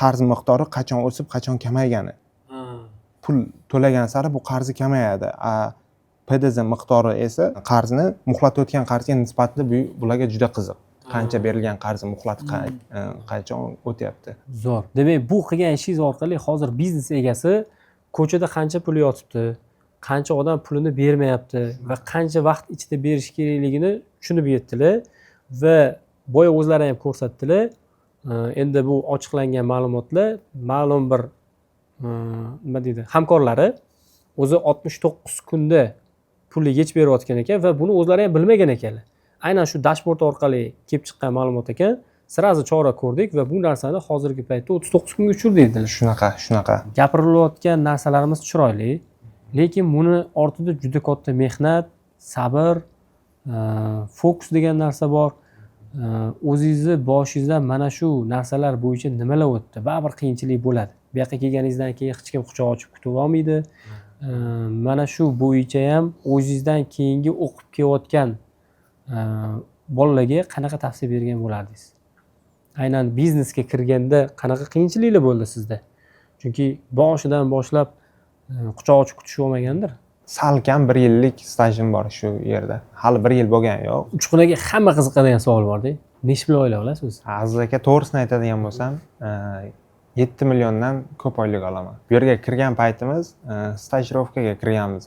qarz miqdori qachon o'sib, qachon kamaygani. Pul to'lagan sari bu qarzi kamayadi. PDZ miqdori esa qarzni muhlat o'tgan qarzga nisbatan bularga juda qiziq. Qancha berilgan qarzi muhlati qachon o'tyapti. Zo'r. Demak, bu qilgan ishingiz orqali hozir biznes egasi ko'chada qancha pul yotibdi, qancha odam pulini bermayapti va qancha vaqt ichida berish kerakligini tushunib yetdilar va boya o'zlari ham ko'rsatdilar. Endi bu ochiqlangan ma'lumotlar ma'lum bir nima deydi hamkorlari o'zi 69 kunda pulni yechib berayotgan ekan va buni o'zlari ham bilmagan ekanlar. Aynan shu dashbord orqali kelib chiqqan ma'lumot ekan. Sirazi chora ko'rdik va bu narsani hozirgi paytda 39 kunga tushirdik dedilar. Shunaqa. Gapirilayotgan narsalarimiz chiroyli, lekin buni ortida juda katta mehnat, sabr, fokus degan narsa bor. O'zingizni boshingizdan mana shu narsalar bo'yicha nimalar o'tdi? Baribir qiyinchilik bo'ladi. Bu yoqqa kelganingizdan keyin hech kim quchoq ochib kutib olmaydi. Mana shu bo'yicha ham o'zingizdan keyingi o'qib kelayotgan bolalarga qanaqa tavsiya bergan bo'lardingiz? Aynan biznesga kirganda qanaqa qiyinchiliklar bo'ldi sizda? Chunki boshidan boshlab quchoq ochib kutish olmagandir. Salkam 1 yillik stajim bor shu yerda. Hali 1 yil bo'lgani yo'q. Uchqunaga hamma qiziqadigan savol bor-da. Necha pul oylik olasiz? Aziz aka, to'g'risini aytadigan bo'lsam, 7 milliondan ko'p oylik olaman. Bu yerga kirgan paytimiz stajirovkaga kirganmiz,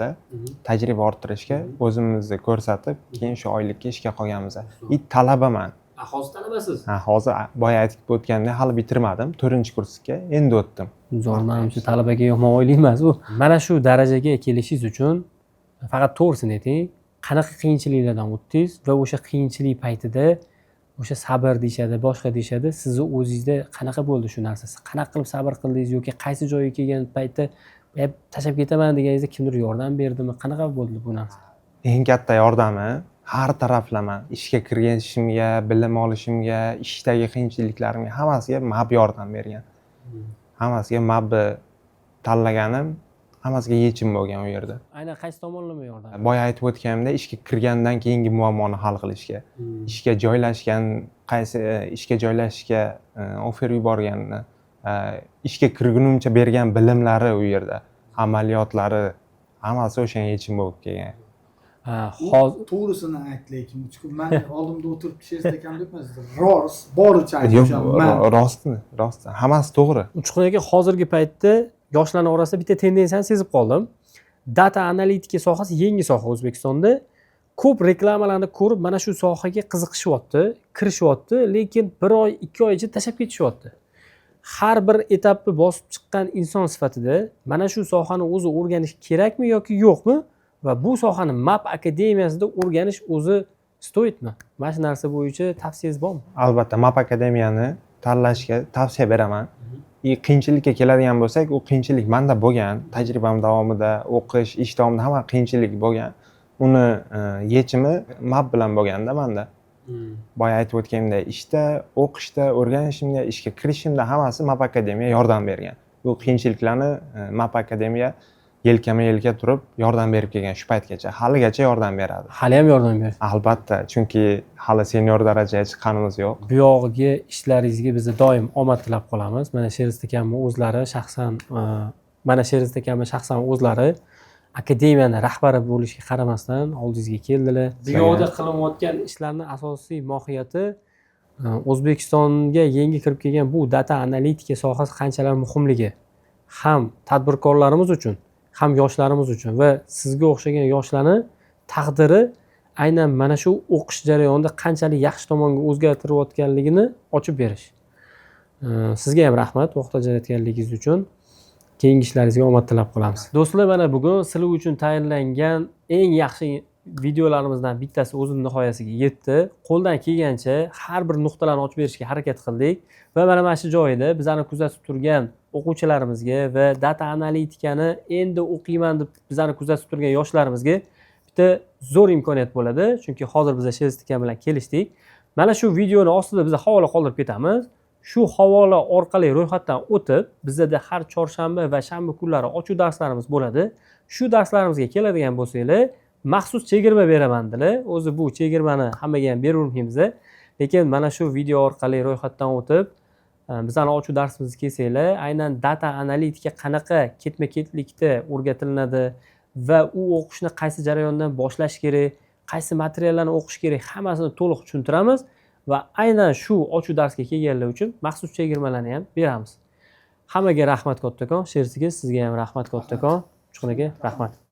tajriba orttirishga, o'zimizni ko'rsatib, keyin shu oylikka ishga qolganmiz. Talabaman. Hozir talabasiz? Hozir boya aytib o'tgandek hali bitirmadim, 4-kursga endi o'tdim. Zo'r, menimcha talabaga yomon oylik emas bu. Mana shu darajaga kelishingiz uchun faqat to'g'risini ayting, qanaqa qiyinchiliklardan o'tdingiz va o'sha qiyinchilik paytida o'sha sabr deyshadi, boshqa deyshadi, sizni o'zingizda qanaqa bo'ldi shu narsasi? Qanaqa qilib sabr qildingiz yoki qaysi joyga kelgan paytda tashlab ketaman deganingizda kimdir yordam berdimi? Qanaqa bo'ldi bu narsa? Eng katta yordami har taraflama ishga kirishimga, bilim olishimga, ishdagi qiyinchiliklarimga hammasiga MAB yordam bergan. Hammasiga MAB tanlaganim, hammasiga yechim bo'lgan u yerda. Aynan qaysi tomonlama yordam? Boya aytib o'tganimda ishga kirgandan keyingi muammoni hal qilishga, ishga joylashgan, qaysi ishga joylashishga offer yuborganini, ishga kirgunimcha bergan bilimlari u yerda, amaliyotlari hammasi o'shanga yechim bo'lib kelgan. Hozir to'g'risini ayt, lekin men oldimda o'tirib sherzda kam debmasdi. Rost, boricha aytishman. Rost. Hammasi to'g'ri. Uchqunaga hozirgi paytda yoshlarning orasida bitta tendensiyani sezib qoldim. Data analitika sohasi yangi soha O'zbekistonda. Ko'p reklamalarni ko'rib, mana shu sohaga qiziqishyapti, kirishyapti, lekin 1 oy, 2 oy ichida tashlab ketishyapti. Har bir etapni bosib chiqqan inson sifatida mana shu sohani o'zi o'rganish kerakmi yoki yo'qmi? Va bu sohani MAP akademiyasida o'rganish o'zi stoyitmi? Mana shu narsa bo'yicha tavsiyangiz bormi? Albatta, MAP akademiyani tanlashga tavsiya beraman. Qiyinchilikka keladigan bo'lsak, u qiyinchilik menda bo'lgan, tajribam davomida, o'qish, ish davomida hamma qiyinchilik bo'lgan. Uni yechimi MAP bilan bo'lganda menda. Boya aytib o'tganimdek, ishda, o'qishda, o'rganishimda, ishga kirishimda hammasi MAP akademiya yordam bergan. Bu qiyinchiliklarni MAP akademiya yelkama-yelka turib yordam berib kelgan shu paytgacha, haligacha yordam beradi. Hali ham yordam beradi. Albatta, chunki hali senior darajaga chiqqanimiz yo'q. Bu yog'iga ishlaringizga biz doim omad tilab qolamiz. Mana Sherzod akamning o'zlari shaxsan o'zlari akademiyani rahbari bo'lishga qaramasdan oldingizga keldilar. Bu yoqda qilinayotgan ishlarning asosiy mohiyati O'zbekistonga yangi kirib kelgan bu data analitika sohasi qanchalar muhimligi ham tadbirkorlarimiz uchun, ham yoshlarimiz uchun va sizga o'xshagan yoshlarning taqdiri aynan mana shu o'qish jarayonida qanchalik yaxshi tomonga o'zgartirayotganligini ochib berish. Sizga ham rahmat vaqt ajratganligingiz uchun. Keyingi ishlaringizga omad tilab qolamiz. Do'stlar, mana bugun sizlar uchun tayyorlangan eng yaxshi videolarimizdan bittasi o'zining nihoyasiga yetdi. Qo'ldan kelgancha har bir nuqtalarni ochib berishga harakat qildik va mana shu joyda bizlarni kuzatib turgan o'quvchilarimizga va data analitikani endi o'qiyman deb bizlarni kuzatib turgan yoshlarimizga bitta zo'r imkoniyat bo'ladi. Chunki hozir biz Sherzod aka bilan kelishdik. Mana shu videoni ostida biz havola qoldirib ketamiz. Shu havola orqali ro'yxatdan o'tib, bizda har chorshanba va shanba kunlari ochuv darslarimiz bo'ladi. Shu darslarimizga keladigan bo'lsanglar, maxsus chegirma beraman dedilar. O'zi bu chegirmani hammaga ham beravermaymiz. Lekin mana shu video orqali ro'yxatdan o'tib, bizlarning ochuv darsimizga kelsanglar, aynan data analitika qanaqa ketma-ketlikda o'rgatilinadi va u o'qishni qaysi jarayondan boshlash kerak, qaysi materiallarni o'qish kerak, hammasini to'liq tushuntiramiz va aynan shu ochuv darsga kelganlar uchun maxsus chegirmalarni ham beramiz. Hammaga rahmat kattakon, Sherzodga sizga ham rahmat kattakon, Uchqunaga rahmat.